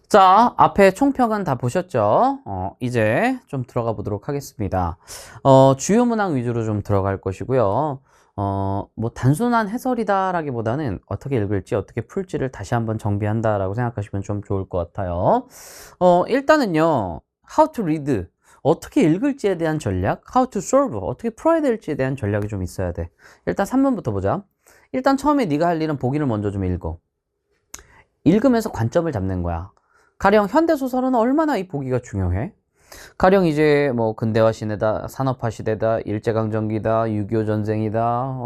자, 앞에 총평은 다 보셨죠? 이제 좀 들어가 보도록 하겠습니다. 주요 문항 위주로 좀 들어갈 것이고요. 뭐 단순한 해설이다라기보다는 어떻게 읽을지 어떻게 풀지를 다시 한번 정비한다라고 생각하시면 좀 좋을 것 같아요. 일단은요, how to read, 어떻게 읽을지에 대한 전략, how to solve, 어떻게 풀어야 될지에 대한 전략이 좀 있어야 돼. 일단 3번부터 보자. 일단 처음에 네가 할 일은 보기를 먼저 좀 읽어. 읽으면서 관점을 잡는 거야. 가령 현대소설은 얼마나 이 보기가 중요해? 가령 이제 뭐 근대화 시대다, 산업화 시대다, 일제강점기다, 6.25 전쟁이다,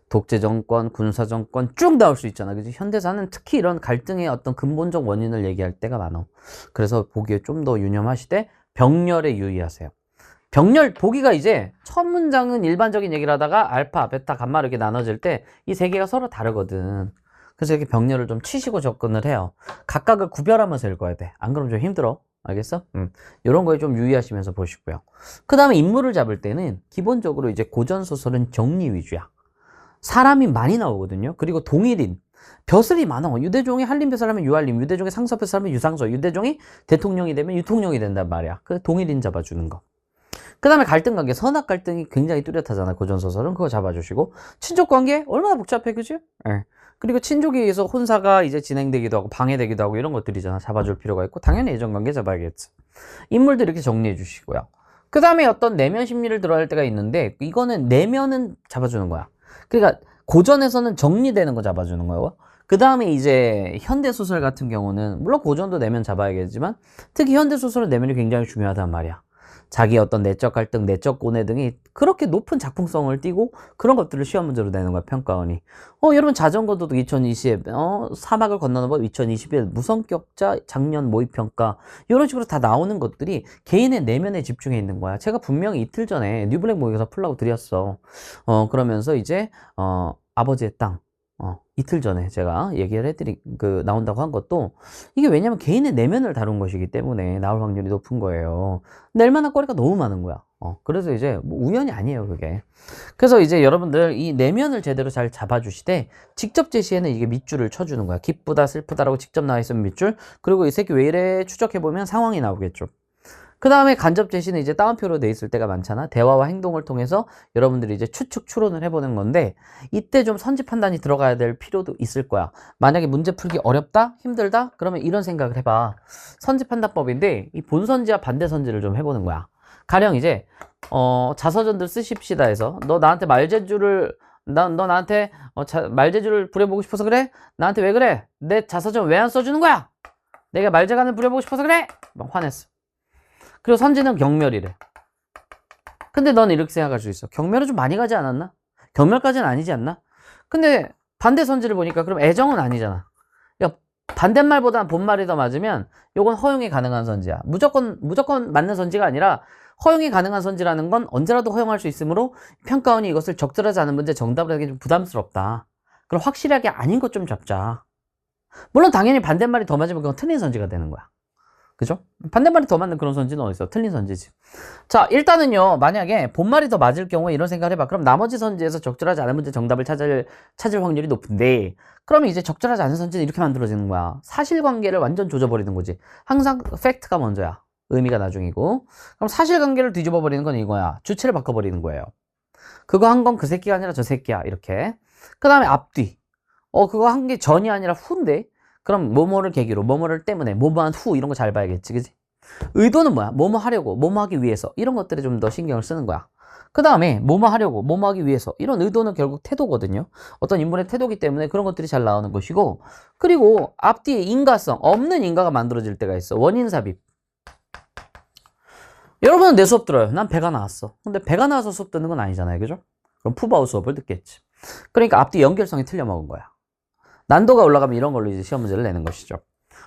독재정권, 군사정권 쭉 나올 수 있잖아. 그지? 현대사는 특히 이런 갈등의 어떤 근본적 원인을 얘기할 때가 많아. 그래서 보기에 좀 더 유념하시되 병렬에 유의하세요. 병렬, 보기가 이제 첫 문장은 일반적인 얘기를 하다가 알파, 베타, 감마 이렇게 나눠질 때 이 세 개가 서로 다르거든. 그래서 이렇게 병렬을 좀 치시고 접근을 해요. 각각을 구별하면서 읽어야 돼. 안 그러면 좀 힘들어. 알겠어? 이런 거에 좀 유의하시면서 보시고요. 그 다음에 인물을 잡을 때는 기본적으로 이제 고전소설은 정리 위주야. 사람이 많이 나오거든요. 그리고 동일인. 벼슬이 많아. 유대종이 한림벼슬 하면 유한림, 유대종이 상서벼슬 하면 유상서, 유대종이 대통령이 되면 유통령이 된단 말이야. 그 동일인 잡아주는 거. 그 다음에 갈등관계, 선악 갈등이 굉장히 뚜렷하잖아. 고전소설은 그거 잡아주시고, 친족관계 얼마나 복잡해, 그지? 예. 그리고 친족에 의해서 혼사가 이제 진행되기도 하고 방해되기도 하고 이런 것들이잖아. 잡아줄 필요가 있고 당연히 애정관계 잡아야겠지. 인물들 이렇게 정리해 주시고요. 그 다음에 어떤 내면 심리를 들어갈 때가 있는데 이거는 내면은 잡아주는 거야. 그러니까 고전에서는 정리되는 거 잡아주는 거예요. 그 다음에 이제 현대소설 같은 경우는 물론 고전도 내면 잡아야겠지만 특히 현대소설은 내면이 굉장히 중요하단 말이야. 자기 어떤 내적 갈등, 내적 고뇌 등이 그렇게 높은 작품성을 띠고 그런 것들을 시험 문제로 내는 거야, 평가원이. 여러분 자전거도 2020, 사막을 건너는 법 2021, 무성격자 작년 모의평가 이런 식으로 다 나오는 것들이 개인의 내면에 집중해 있는 거야. 제가 분명히 이틀 전에 뉴블랙 모의고사 풀라고 드렸어. 그러면서 이제 아버지의 땅. 이틀 전에 제가 얘기를 나온다고 한 것도, 이게 왜냐면 개인의 내면을 다룬 것이기 때문에 나올 확률이 높은 거예요. 낼 만한 거리가 너무 많은 거야. 그래서 이제 뭐 우연이 아니에요, 그게. 그래서 이제 여러분들 이 내면을 제대로 잘 잡아주시되, 직접 제시에는 이게 밑줄을 쳐주는 거야. 기쁘다, 슬프다라고 직접 나와 있으면 밑줄, 그리고 이 새끼 왜 이래 추적해보면 상황이 나오겠죠. 그 다음에 간접 제시는 이제 따옴표로 돼 있을 때가 많잖아. 대화와 행동을 통해서 여러분들이 이제 추측 추론을 해보는 건데 이때 좀 선지 판단이 들어가야 될 필요도 있을 거야. 만약에 문제 풀기 어렵다? 힘들다? 그러면 이런 생각을 해봐. 선지 판단법인데 이 본선지와 반대선지를 좀 해보는 거야. 가령 이제 자서전들 쓰십시다 해서 너 나한테 말재주를 너 나한테 말재주를 부려보고 싶어서 그래? 나한테 왜 그래? 내 자서전 왜 안 써주는 거야? 내가 말재간을 부려보고 싶어서 그래? 막 화냈어. 그리고 선지는 경멸이래. 근데 넌 이렇게 생각할 수 있어. 경멸은 좀 많이 가지 않았나? 경멸까지는 아니지 않나? 근데 반대 선지를 보니까 그럼 애정은 아니잖아. 그러니까 반대말보다는 본말이 더 맞으면 요건 허용이 가능한 선지야. 무조건 맞는 선지가 아니라 허용이 가능한 선지라는 건 언제라도 허용할 수 있으므로 평가원이 이것을 적절하지 않은 문제 정답을 하기 좀 부담스럽다. 그럼 확실하게 아닌 것 좀 잡자. 물론 당연히 반대말이 더 맞으면 그건 틀린 선지가 되는 거야. 그죠? 반대말이 더 맞는 그런 선지는 어딨어? 틀린 선지지. 자, 일단은요, 만약에 본말이 더 맞을 경우에 이런 생각을 해봐. 그럼 나머지 선지에서 적절하지 않은 문제 정답을 찾을 확률이 높은데, 그러면 이제 적절하지 않은 선지는 이렇게 만들어지는 거야. 사실관계를 완전 조져버리는 거지. 항상 팩트가 먼저야. 의미가 나중이고. 그럼 사실관계를 뒤집어버리는 건 이거야. 주체를 바꿔버리는 거예요. 그거 한 건 그 새끼가 아니라 저 새끼야. 이렇게. 그 다음에 앞뒤. 그거 한 게 전이 아니라 후인데? 그럼 뭐뭐를 계기로, 뭐뭐를 때문에, 뭐뭐한 후 이런 거 잘 봐야겠지, 그지? 의도는 뭐야? 뭐뭐 하려고, 뭐뭐 하기 위해서 이런 것들에 좀 더 신경을 쓰는 거야. 그 다음에 뭐뭐 하려고, 뭐뭐 하기 위해서 이런 의도는 결국 태도거든요. 어떤 인물의 태도기 때문에 그런 것들이 잘 나오는 것이고, 그리고 앞뒤에 인가성, 없는 인가가 만들어질 때가 있어. 원인 삽입. 여러분은 내 수업 들어요. 난 배가 나왔어. 근데 배가 나와서 수업 듣는 건 아니잖아요, 그죠? 그럼 푸바오 수업을 듣겠지. 그러니까 앞뒤 연결성이 틀려먹은 거야. 난도가 올라가면 이런 걸로 이제 시험 문제를 내는 것이죠.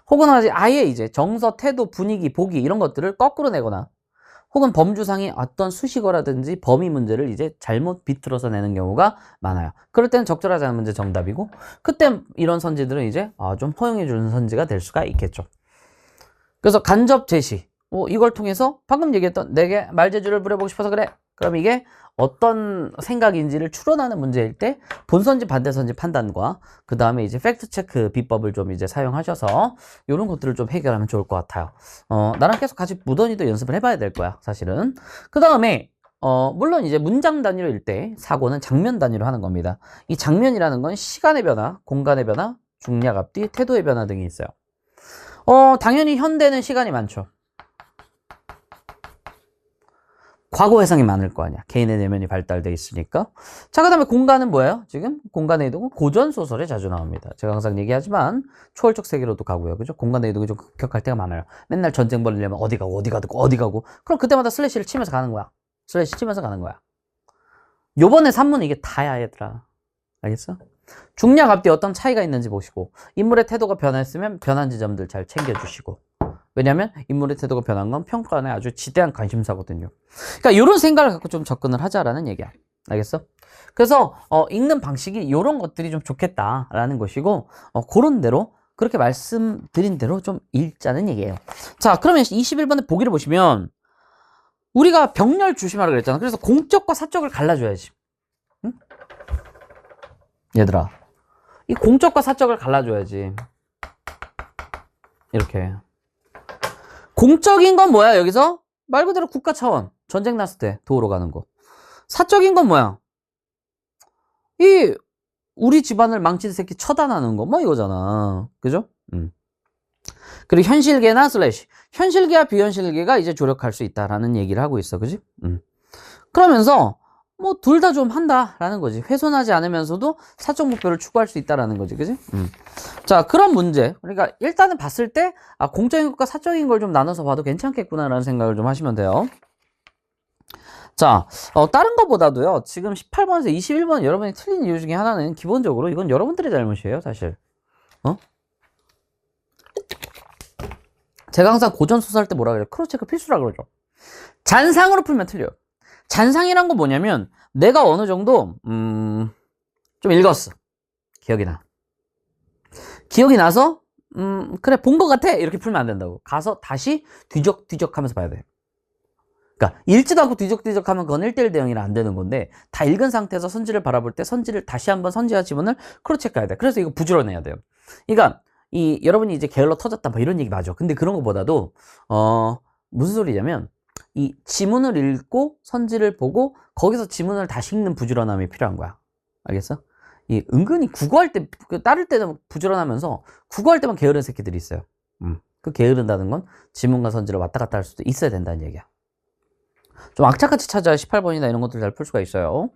혹은 아예 이제 정서, 태도, 분위기, 보기 이런 것들을 거꾸로 내거나, 혹은 범주상이 어떤 수식어라든지 범위 문제를 이제 잘못 비틀어서 내는 경우가 많아요. 그럴 때는 적절하지 않은 문제 정답이고, 그때 이런 선지들은 이제 좀 허용해 주는 선지가 될 수가 있겠죠. 그래서 간접 제시, 이걸 통해서 방금 얘기했던 내게 말재주를 부려보고 싶어서 그래. 그럼 이게 어떤 생각인지를 추론하는 문제일 때 본선지 반대선지 판단과 그 다음에 이제 팩트체크 비법을 좀 이제 사용하셔서 이런 것들을 좀 해결하면 좋을 것 같아요. 나랑 계속 같이 무던히도 연습을 해봐야 될 거야, 사실은. 그 다음에 물론 이제 문장 단위로 일 때 사고는 장면 단위로 하는 겁니다. 이 장면이라는 건 시간의 변화, 공간의 변화, 중략 앞뒤, 태도의 변화 등이 있어요. 당연히 현대는 시간이 많죠. 과거 회상이 많을 거 아니야. 개인의 내면이 발달되어 있으니까. 자, 그 다음에 공간은 뭐예요? 지금 공간의 이동은 고전소설에 자주 나옵니다. 제가 항상 얘기하지만 초월적 세계로도 가고요. 그죠? 공간의 이동이 좀 급격할 때가 많아요. 맨날 전쟁 벌이려면 어디 가고 어디 가고 어디 가고. 그럼 그때마다 슬래시를 치면서 가는 거야. 슬래시 치면서 가는 거야. 요번에 산문은 이게 다야, 얘들아. 알겠어? 중략 앞뒤 어떤 차이가 있는지 보시고 인물의 태도가 변했으면 변한 지점들 잘 챙겨주시고. 왜냐면 인물의 태도가 변한 건 평가안에 아주 지대한 관심사거든요. 그러니까 이런 생각을 갖고 좀 접근을 하자라는 얘기야. 알겠어? 그래서 읽는 방식이 이런 것들이 좀 좋겠다라는 것이고 그런 대로 그렇게 말씀드린 대로 좀 읽자는 얘기예요. 자, 그러면 21번의 보기를 보시면 우리가 병렬 조심하라 그랬잖아. 그래서 공적과 사적을 갈라줘야지. 응? 얘들아, 이 공적과 사적을 갈라줘야지. 이렇게. 공적인 건 뭐야, 여기서? 말 그대로 국가 차원. 전쟁 났을 때 도우러 가는 거. 사적인 건 뭐야? 우리 집안을 망친 새끼 처단하는 거. 뭐 이거잖아. 그죠? 그리고 현실계나 슬래시. 현실계와 비현실계가 이제 조력할 수 있다라는 얘기를 하고 있어. 그지? 그러면서 뭐 둘 다 좀 한다라는 거지. 훼손하지 않으면서도 사적 목표를 추구할 수 있다라는 거지. 그지? 자, 그런 문제. 그러니까 일단은 봤을 때 공적인 것과 사적인 걸 좀 나눠서 봐도 괜찮겠구나라는 생각을 좀 하시면 돼요. 자, 다른 것보다도요. 지금 18번에서 21번 여러분이 틀린 이유 중에 하나는 기본적으로 이건 여러분들의 잘못이에요, 사실. 제가 항상 고전 소설 할 때 뭐라 그래요? 크로스체크 필수라 그러죠. 잔상으로 풀면 틀려요. 잔상이란 건 뭐냐면 내가 어느 정도 좀 읽었어. 기억이 나. 기억이 나서 그래 본 것 같아 이렇게 풀면 안 된다고. 가서 다시 뒤적뒤적 하면서 봐야 돼. 그러니까 읽지도 않고 뒤적뒤적 하면 그건 1:1 대응이라 안 되는 건데 다 읽은 상태에서 선지를 바라볼 때 선지를 다시 한번 선지와 지문을 크로체크해야 돼. 그래서 이거 부지런해야 돼요. 그러니까 여러분이 이제 게을러 터졌다 뭐 이런 얘기 맞아. 근데 그런 것보다도 무슨 소리냐면 이 지문을 읽고 선지를 보고 거기서 지문을 다시 읽는 부지런함이 필요한 거야. 알겠어? 은근히 국어할 때 따를 때는 부지런하면서 국어할 때만 게으른 새끼들이 있어요. 그 게으른다는 건 지문과 선지를 왔다 갔다 할 수도 있어야 된다는 얘기야. 좀 악착같이 찾아야 18번이나 이런 것들 잘 풀 수가 있어요.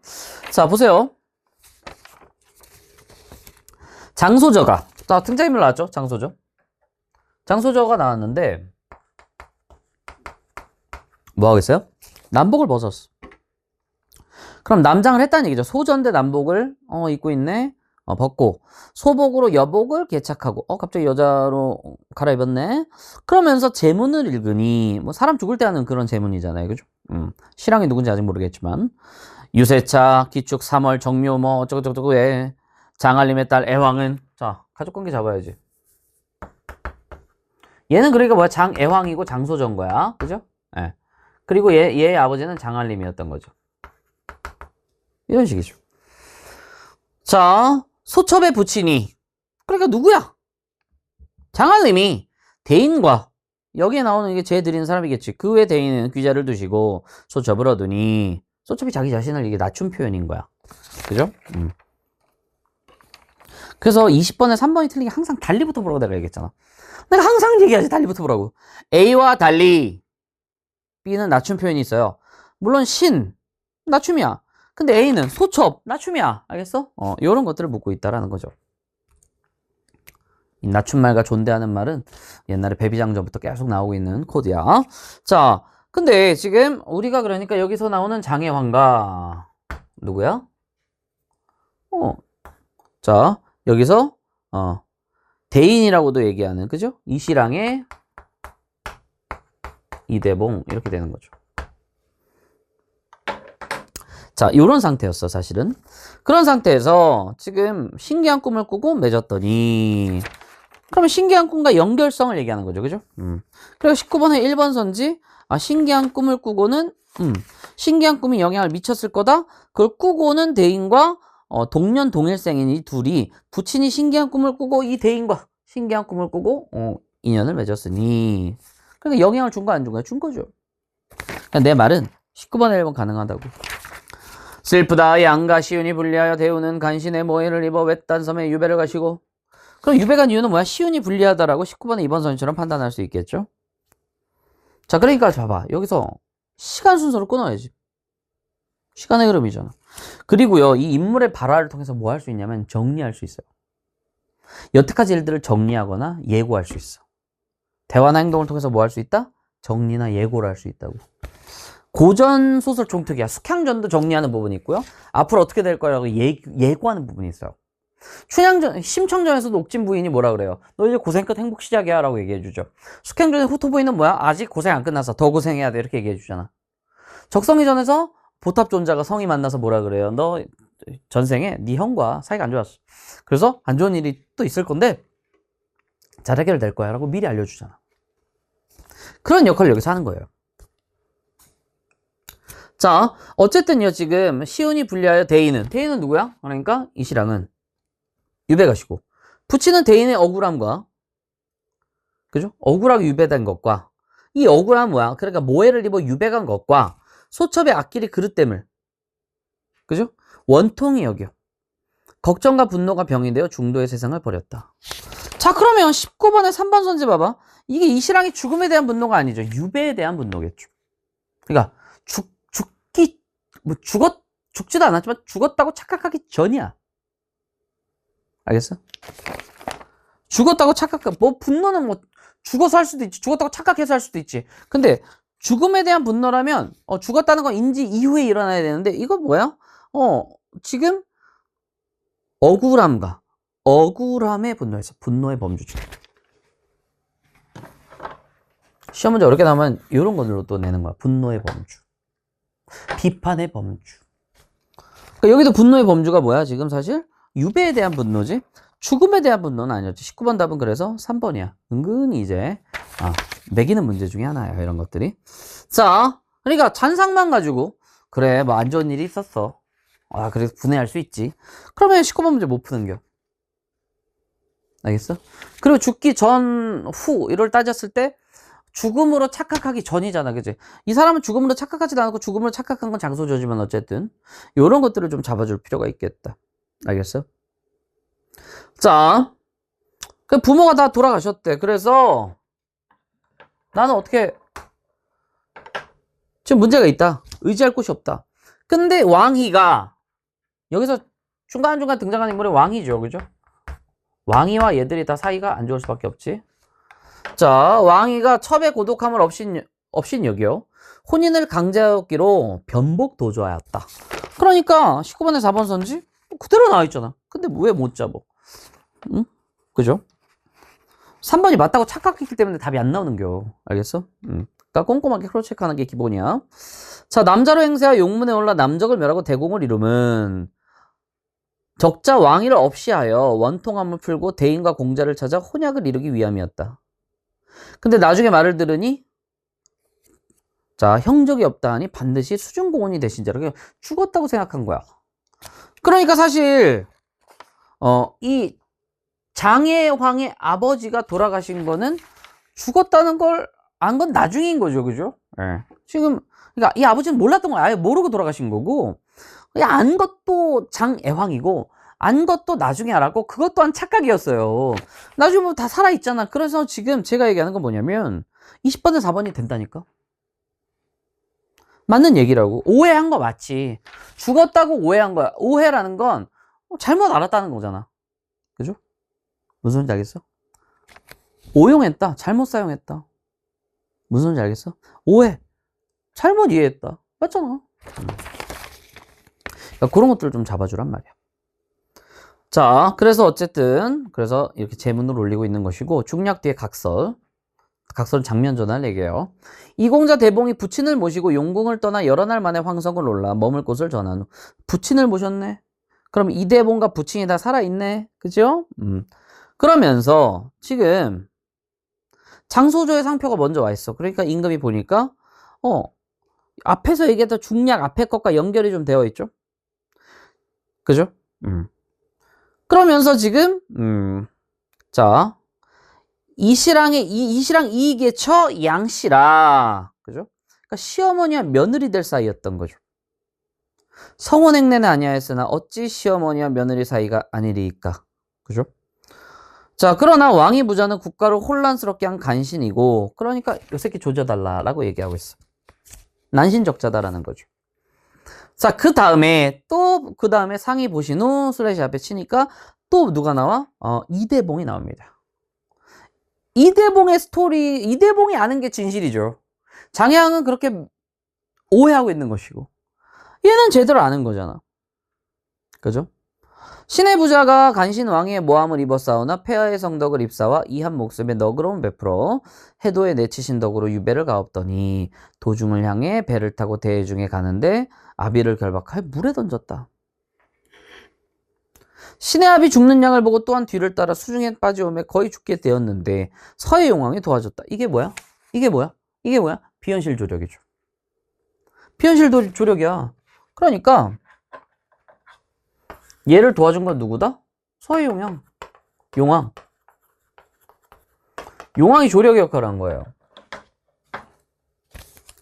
자, 보세요. 장소저가. 자, 등장인물 나왔죠? 장소저. 장소저가 나왔는데 뭐 하겠어요? 남복을 벗었어. 그럼 남장을 했다는 얘기죠. 소전대 남복을 입고 있네. 벗고 소복으로 여복을 개착하고 갑자기 여자로 갈아입었네. 그러면서 제문을 읽으니 뭐 사람 죽을 때 하는 그런 제문이잖아요. 그죠? 신랑이 누군지 아직 모르겠지만 유세차, 기축, 3월, 정묘 뭐 어쩌고저쩌고 왜 장알림의 딸 애황은 자 가족관계 잡아야지. 얘는 그러니까 뭐야? 장애황이고 장소전 거야. 그죠? 예. 그리고 얘의 아버지는 장알림이었던 거죠. 이런 식이죠. 자, 소첩에 붙이니. 그러니까 누구야? 장알림이 대인과 여기에 나오는 이게 제 드리는 사람이겠지. 그 외 대인은 귀자를 두시고 소첩을 얻으니 소첩이 자기 자신을 이게 낮춘 표현인 거야. 그죠? 그래서 20번에 3번이 틀린 게 항상 달리부터 보라고 내가 얘기했잖아. 내가 항상 얘기하지 달리부터 보라고. A와 달리 B는 낮춤 표현이 있어요. 물론 신 낮춤이야. 근데 A는 소첩 낮춤이야. 알겠어? 이런 것들을 묻고 있다라는 거죠. 이 낮춤말과 존대하는 말은 옛날에 배비장전부터 계속 나오고 있는 코드야. 자, 근데 지금 우리가 그러니까 여기서 나오는 장애황가 누구야? 자, 여기서 대인이라고도 얘기하는 그죠? 이시랑의 이대봉 이렇게 되는 거죠. 자, 요런 상태였어, 사실은. 그런 상태에서 지금 신기한 꿈을 꾸고 맺었더니 그러면 신기한 꿈과 연결성을 얘기하는 거죠. 그죠? 그리고 19번에 1번 선지, 신기한 꿈을 꾸고는, 신기한 꿈이 영향을 미쳤을 거다. 그걸 꾸고는 대인과 동년 동일생인 이 둘이 부친이 신기한 꿈을 꾸고 이 대인과 신기한 꿈을 꾸고 인연을 맺었으니. 그러니까 영향을 준 거 안 준 거야? 준 거죠. 그러니까 내 말은 19번에 1번 가능하다고. 슬프다 양가 시운이 불리하여 대우는 간신의 모해를 입어 외딴 섬에 유배를 가시고. 그럼 유배 간 이유는 뭐야? 시운이 불리하다라고 19번에 2번 선처럼 판단할 수 있겠죠? 자, 그러니까 봐봐. 여기서 시간 순서를 끊어야지. 시간의 흐름이잖아. 그리고요, 이 인물의 발화를 통해서 뭐 할 수 있냐면 정리할 수 있어요. 여태까지 일들을 정리하거나 예고할 수 있어. 대화나 행동을 통해서 뭐 할 수 있다? 정리나 예고를 할 수 있다고. 고전 소설 종특이야. 숙향전도 정리하는 부분이 있고요. 앞으로 어떻게 될 거라고 예고하는 부분이 있어요. 춘향전, 심청전에서도 옥진 부인이 뭐라 그래요? 너 이제 고생 끝 행복 시작이야 라고 얘기해주죠. 숙향전의 후토 부인은 뭐야? 아직 고생 안 끝났어. 더 고생해야 돼. 이렇게 얘기해주잖아. 적성이전에서 보탑존자가 성이 만나서 뭐라 그래요? 너 전생에 네 형과 사이가 안 좋았어. 그래서 안 좋은 일이 또 있을 건데 잘 해결될 거야 라고 미리 알려주잖아. 그런 역할을 여기서 하는 거예요. 자, 어쨌든요, 지금 시운이 불리하여 대인은 누구야? 그러니까 이 신랑은 유배 가시고, 부친은 대인의 억울함과, 그죠? 억울하게 유배된 것과, 이 억울함은 뭐야? 그러니까 모해를 입어 유배 간 것과 소첩의 악길이 그릇됨을, 그죠? 원통이 여겨. 걱정과 분노가 병이 되어 중도의 세상을 버렸다. 자, 그러면 19번의 3번 선지 봐봐. 이게 이 신랑이 죽음에 대한 분노가 아니죠. 유배에 대한 분노겠죠. 그러니까 죽지도 않았지만 죽었다고 착각하기 전이야. 알겠어? 죽었다고 분노는 뭐, 죽어서 할 수도 있지. 죽었다고 착각해서 할 수도 있지. 근데, 죽음에 대한 분노라면, 죽었다는 건 인지 이후에 일어나야 되는데, 이건 뭐야? 지금, 억울함의 분노에서, 분노의 범주죠. 시험 문제 어렵게 나오면, 이런 걸로 또 내는 거야. 분노의 범주. 비판의 범주. 그러니까 여기도 분노의 범주가 뭐야, 지금 사실? 유배에 대한 분노지? 죽음에 대한 분노는 아니었지. 19번 답은 그래서 3번이야. 은근히 이제, 매기는 문제 중에 하나야, 이런 것들이. 자, 그러니까 잔상만 가지고, 그래, 뭐 안 좋은 일이 있었어. 그래서 분해할 수 있지. 그러면 19번 문제 못 푸는겨. 알겠어? 그리고 죽기 전, 후, 이걸 따졌을 때, 죽음으로 착각하기 전이잖아, 그지? 이 사람은 죽음으로 착각하지도 않고 죽음으로 착각한 건 장소저지만 어쨌든 이런 것들을 좀 잡아줄 필요가 있겠다. 알겠어? 자, 그 부모가 다 돌아가셨대. 그래서 나는 어떻게 지금 문제가 있다. 의지할 곳이 없다. 근데 왕희가 여기서 중간중간 등장하는 인물이 왕이죠, 그죠? 왕희와 얘들이 다 사이가 안 좋을 수밖에 없지. 자, 왕희가 첩의 고독함을 없인 여겨 혼인을 강제하였기로 변복 도주하였다. 그러니까 19번에 4번 선지 그대로 나와있잖아. 근데 왜 못 잡어? 응? 그죠? 3번이 맞다고 착각했기 때문에 답이 안 나오는겨. 알겠어? 그러니까 꼼꼼하게 크로체크하는 게 기본이야. 자, 남자로 행세하 용문에 올라 남적을 멸하고 대공을 이루면 적자 왕위를 없이하여 원통함을 풀고 대인과 공자를 찾아 혼약을 이루기 위함이었다. 근데 나중에 말을 들으니 자, 형적이 없다 하니 반드시 수중공원이 되신 자라 죽었다고 생각한 거야. 그러니까 사실 이 장혜황의 아버지가 돌아가신 거는 죽었다는 걸 안 건 나중인 거죠, 그죠? 네. 지금 그러니까 이 아버지는 몰랐던 거야. 아예 모르고 돌아가신 거고, 안 것도 장애황이고 안 것도 나중에 알았고 그것 또한 착각이었어요. 나중에 뭐 다 살아있잖아. 그래서 지금 제가 얘기하는 건 뭐냐면 20번에 4번이 된다니까. 맞는 얘기라고. 오해한 거 맞지. 죽었다고 오해한 거야. 오해라는 건 잘못 알았다는 거잖아. 그죠? 무슨 소리인지 알겠어? 오용했다. 잘못 사용했다. 무슨 소리인지 알겠어? 오해. 잘못 이해했다. 맞잖아. 그러니까 그런 것들을 좀 잡아주란 말이야. 자, 그래서 어쨌든 그래서 이렇게 제문을 올리고 있는 것이고, 중략 뒤에 각설은 장면 전환을 얘기해요. 이공자 대봉이 부친을 모시고 용궁을 떠나 여러 날 만에 황성을 올라 머물 곳을 전한 후 부친을 모셨네. 그럼 이대봉과 부친이 다 살아있네. 그죠? 그러면서 지금 장소조의 상표가 먼저 와 있어. 그러니까 임금이 보니까 앞에서 얘기했던 중략 앞에 것과 연결이 좀 되어 있죠. 그죠? 그러면서 지금 자, 이시랑 이익의 처 양씨라. 그죠? 그러니까 시어머니와 며느리 될 사이였던 거죠. 성혼행내는 아니하였으나 어찌 시어머니와 며느리 사이가 아니리이까. 그죠? 자, 그러나 왕이 부자는 국가를 혼란스럽게 한 간신이고, 그러니까 요 새끼 조져달라라고 얘기하고 있어. 난신적자다라는 거죠. 자, 그 다음에 상위 보신 후 슬래시 앞에 치니까 또 누가 나와? 이대봉이 나옵니다. 이대봉의 스토리, 이대봉이 아는 게 진실이죠. 장혜왕은 그렇게 오해하고 있는 것이고, 얘는 제대로 아는 거잖아. 그죠? 신의 부자가 간신 왕의 모함을 입었사오나 폐하의 성덕을 입사와 이한 목숨에 너그러움 베풀어 해도에 내치신 덕으로 유배를 가옵더니 도중을 향해 배를 타고 대중에 가는데 아비를 결박하여 물에 던졌다. 신의 아비 죽는 양을 보고 또한 뒤를 따라 수중에 빠지오매 거의 죽게 되었는데 서해 용왕이 도와줬다. 이게 뭐야? 이게 뭐야? 이게 뭐야? 비현실 조력이죠. 비현실 조력이야. 그러니까 얘를 도와준 건 누구다? 서해용왕. 용왕. 용왕이 조력의 역할을 한 거예요.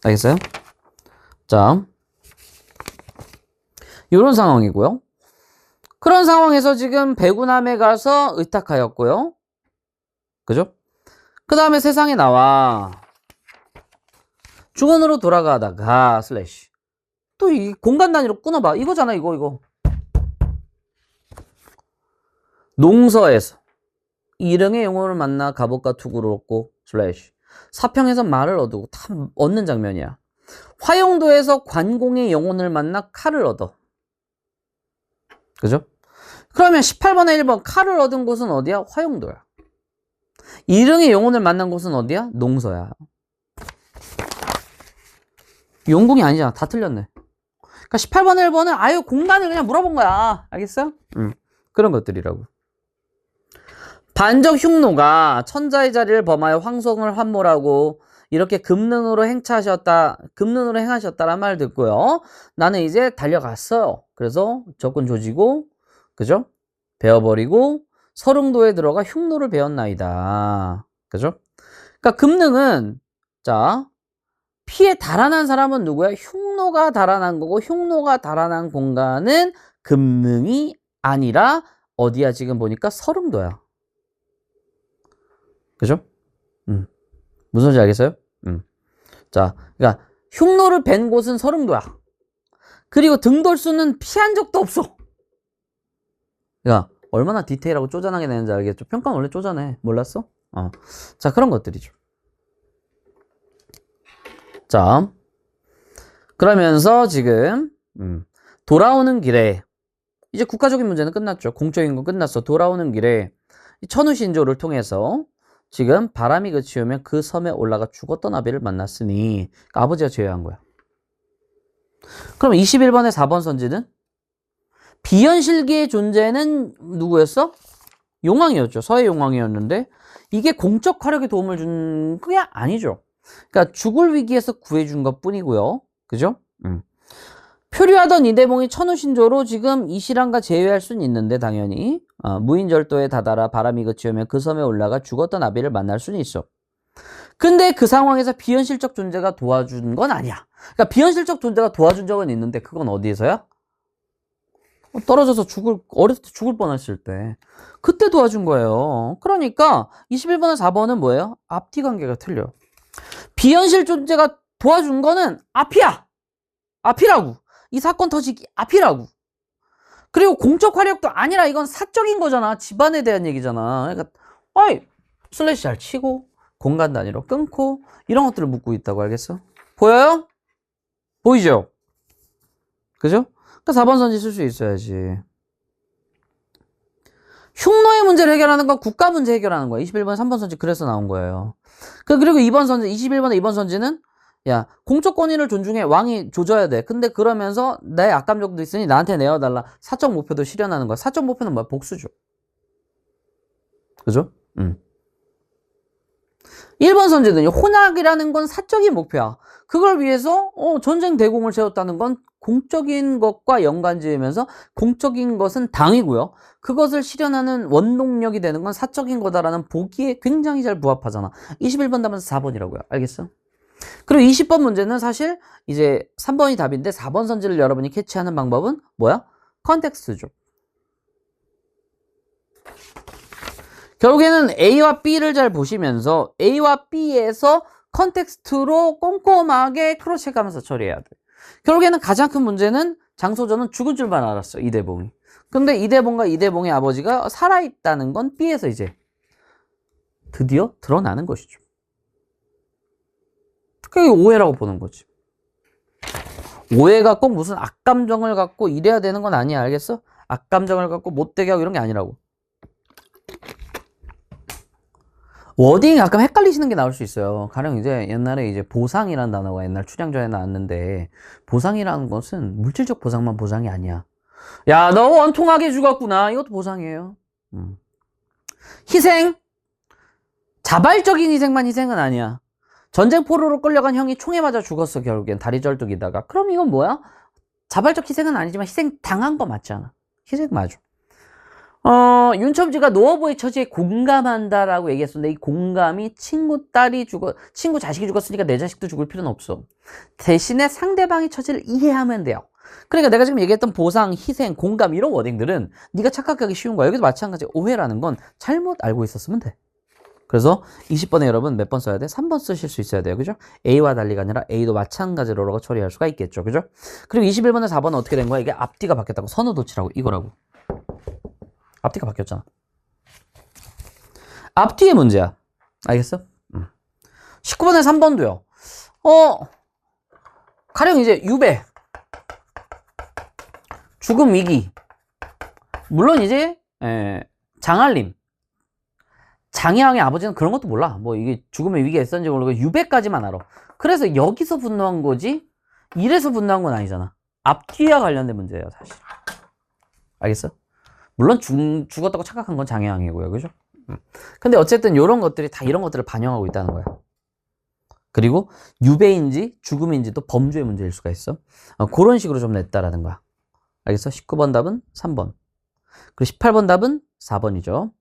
알겠어요? 자, 이런 상황이고요. 그런 상황에서 지금 배구남에 가서 의탁하였고요. 그죠? 그 다음에 세상에 나와. 중원으로 돌아가다가 슬래시. 또 이 공간 단위로 끊어봐. 이거잖아, 이거. 농서에서 일흥의 영혼을 만나 갑옷과 투구를 얻고 슬래시 사평에서 말을 얻고 다 얻는 장면이야. 화용도에서 관공의 영혼을 만나 칼을 얻어. 그죠? 그러면 18번에 1번 칼을 얻은 곳은 어디야? 화용도야. 일흥의 영혼을 만난 곳은 어디야? 농서야. 용궁이 아니잖아. 다 틀렸네. 그러니까 18번에 1번은 아유 공간을 그냥 물어본 거야. 알겠어요? 그런 것들이라고. 반적 흉노가 천자의 자리를 범하여 황송을 환몰하고 이렇게 금능으로 행하셨다란 말을 듣고요. 나는 이제 달려갔어요. 그래서 적군 조지고, 그죠? 베어버리고 서릉도에 들어가 흉노를 배웠나이다. 그죠? 그러니까 금능은 자 피에 달아난 사람은 누구야? 흉노가 달아난 거고 흉노가 달아난 공간은 금능이 아니라 어디야? 지금 보니까 서릉도야. 그죠? 무슨 소리인지 알겠어요? 자, 그러니까 흉노를 벤 곳은 서릉도야. 그리고 등돌수는 피한 적도 없어. 그러니까 얼마나 디테일하고 쪼잔하게 내는지 알겠죠? 평가는 원래 쪼잔해. 몰랐어? 자, 그런 것들이죠. 자, 그러면서 지금 돌아오는 길에 이제 국가적인 문제는 끝났죠. 공적인 건 끝났어. 돌아오는 길에 천우신조를 통해서 지금 바람이 그치우면 그 섬에 올라가 죽었던 아비를 만났으니 그러니까 아버지가 제외한 거야. 그럼 21번의 4번 선지는 비현실계의 존재는 누구였어? 용왕이었죠. 서해 용왕이었는데 이게 공적 화력에 도움을 준 게 아니죠. 그러니까 죽을 위기에서 구해준 것 뿐이고요. 그죠? 표류하던 이대봉이 천우신조로 지금 이시랑과 제외할 수는 있는데 당연히 무인절도에 다다라 바람이 그치우면 그 섬에 올라가 죽었던 아비를 만날 수는 있어. 근데 그 상황에서 비현실적 존재가 도와준 건 아니야. 그러니까 비현실적 존재가 도와준 적은 있는데 그건 어디에서야? 떨어져서 어렸을 때 죽을 뻔했을 때 그때 도와준 거예요. 그러니까 21번과 4번은 뭐예요? 앞뒤 관계가 틀려. 비현실 존재가 도와준 거는 앞이야. 앞이라고. 이 사건 터지기 앞이라고. 그리고 공적 화력도 아니라 이건 사적인 거잖아. 집안에 대한 얘기잖아. 그러니까 슬래시 잘 치고 공간 단위로 끊고 이런 것들을 묻고 있다고. 알겠어? 보여요? 보이죠? 그죠? 그러니까 4번 선지 쓸 수 있어야지. 흉노의 문제를 해결하는 건 국가 문제 해결하는 거야. 21번 3번 선지 그래서 나온 거예요. 그리고 2번 선지 21번에 2번 선지는 야, 공적 권위를 존중해. 왕이 조져야 돼. 근데 그러면서 내 악감정도 있으니 나한테 내어달라. 사적 목표도 실현하는 거야. 사적 목표는 뭐야? 복수죠. 그죠? 1번 선제는 혼학이라는 건 사적인 목표야. 그걸 위해서 전쟁 대공을 세웠다는 건 공적인 것과 연관지으면서 공적인 것은 당이고요. 그것을 실현하는 원동력이 되는 건 사적인 거다라는 보기에 굉장히 잘 부합하잖아. 21번 답은 4번이라고요. 알겠어? 그리고 20번 문제는 사실 이제 3번이 답인데 4번 선지를 여러분이 캐치하는 방법은 뭐야? 컨텍스트죠. 결국에는 A와 B를 잘 보시면서 A와 B에서 컨텍스트로 꼼꼼하게 크로스체크하면서 처리해야 돼. 결국에는 가장 큰 문제는 장소전은 죽은 줄만 알았어. 이대봉이. 근데 이대봉과 이대봉의 아버지가 살아있다는 건 B에서 이제 드디어 드러나는 것이죠. 그게 오해라고 보는 거지. 오해가 꼭 무슨 악감정을 갖고 이래야 되는 건 아니야. 알겠어? 악감정을 갖고 못되게 하고 이런 게 아니라고. 워딩이 가끔 헷갈리시는 게 나올 수 있어요. 가령 이제 옛날에 이제 보상이라는 단어가 옛날 춘향전에 나왔는데, 보상이라는 것은 물질적 보상만 보상이 아니야. 야, 너 원통하게 죽었구나. 이것도 보상이에요. 희생. 자발적인 희생만 희생은 아니야. 전쟁 포로로 끌려간 형이 총에 맞아 죽었어. 결국엔 다리 절뚝이다가. 그럼 이건 뭐야? 자발적 희생은 아니지만 희생 당한 거 맞잖아. 희생 맞아. 윤첨지가 노어보의 처지에 공감한다라고 얘기했었는데, 이 공감이 친구 자식이 죽었으니까 내 자식도 죽을 필요는 없어. 대신에 상대방의 처지를 이해하면 돼요. 그러니까 내가 지금 얘기했던 보상, 희생, 공감 이런 워딩들은 네가 착각하기 쉬운 거야. 여기도 마찬가지. 오해라는 건 잘못 알고 있었으면 돼. 그래서 20번에 여러분 몇 번 써야 돼? 3번 쓰실 수 있어야 돼요. 그죠? A와 달리가 아니라 A도 마찬가지로 처리할 수가 있겠죠. 그죠? 그리고 21번에 4번은 어떻게 된 거야? 이게 앞뒤가 바뀌었다고. 선우도치라고 이거라고. 앞뒤가 바뀌었잖아. 앞뒤의 문제야. 알겠어? 19번에 3번도요. 가령 이제 유배, 죽음 위기, 물론 이제 장알림, 장혜왕의 아버지는 그런 것도 몰라. 뭐 이게 죽음의 위기가 있었는지 모르고 유배까지만 알아. 그래서 여기서 분노한 거지 이래서 분노한 건 아니잖아. 앞뒤와 관련된 문제예요, 사실. 알겠어? 물론 죽었다고 착각한 건 장혜왕이고요. 그죠? 근데 어쨌든 이런 것들이 다 이런 것들을 반영하고 있다는 거야. 그리고 유배인지 죽음인지도 범죄의 문제일 수가 있어. 그런 식으로 좀 냈다라는 거야. 알겠어? 19번 답은 3번. 그리고 18번 답은 4번이죠.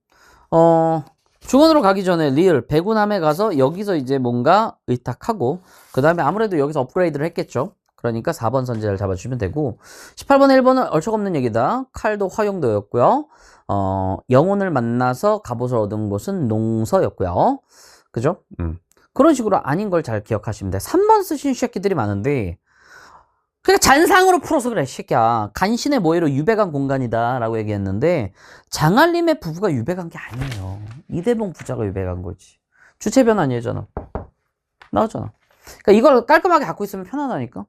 중원으로 가기 전에 리을 배구남에 가서 여기서 이제 뭔가 의탁하고 그 다음에 아무래도 여기서 업그레이드를 했겠죠. 그러니까 4번 선제를 잡아주시면 되고 18번에 1번은 얼척없는 얘기다. 칼도 화용도였고요. 영혼을 만나서 갑옷을 얻은 곳은 농서였고요. 그죠? 그런 식으로 아닌 걸 잘 기억하시면 돼. 3번 쓰신 새끼들이 많은데 그러니까 잔상으로 풀어서 그래, 새끼야. 간신의 모해로 유배간 공간이다 라고 얘기했는데 장알림의 부부가 유배간 게 아니에요. 이대봉 부자가 유배간 거지. 주체 변환 예잖아. 나왔잖아. 그러니까 이걸 깔끔하게 갖고 있으면 편하다니까.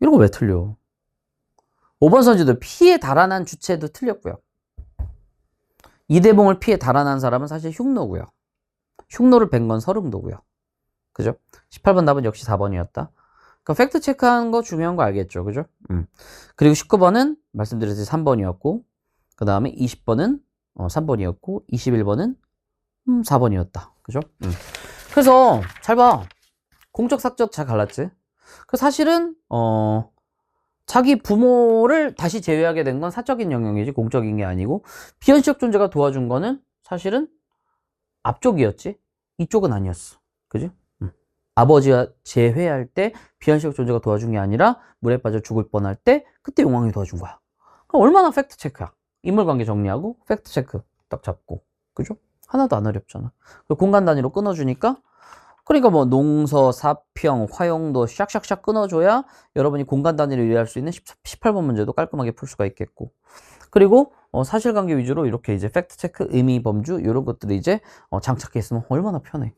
이런 거 왜 틀려? 5번 선지도 피에 달아난 주체도 틀렸고요. 이대봉을 피에 달아난 사람은 사실 흉노고요. 흉노를 뵌 건 서름도고요. 그죠? 18번 답은 역시 4번이었다. 그러니까 팩트 체크하는 거 중요한 거 알겠죠? 그죠? 그리고 19번은 말씀드렸듯이 3번이었고 그 다음에 20번은 3번이었고 21번은 4번이었다. 그죠? 그래서 잘 봐. 공적 사적 잘 갈랐지? 그 사실은 자기 부모를 다시 제외하게 된 건 사적인 영역이지 공적인 게 아니고 비현실적 존재가 도와준 거는 사실은 앞쪽이었지 이쪽은 아니었어. 그지? 아버지가 제외할 때 비현실적 존재가 도와준 게 아니라 물에 빠져 죽을 뻔할 때 그때 용왕이 도와준 거야. 그럼 얼마나 팩트 체크야. 인물관계 정리하고 팩트 체크 딱 잡고. 그죠? 하나도 안 어렵잖아. 공간 단위로 끊어주니까 그러니까 뭐 농서, 사평, 화용도 샥샥샥 끊어줘야 여러분이 공간 단위로 이해할 수 있는 18번 문제도 깔끔하게 풀 수가 있겠고 그리고 사실관계 위주로 이렇게 이제 팩트체크, 의미, 범주 이런 것들이 이제 장착해 있으면 얼마나 편해.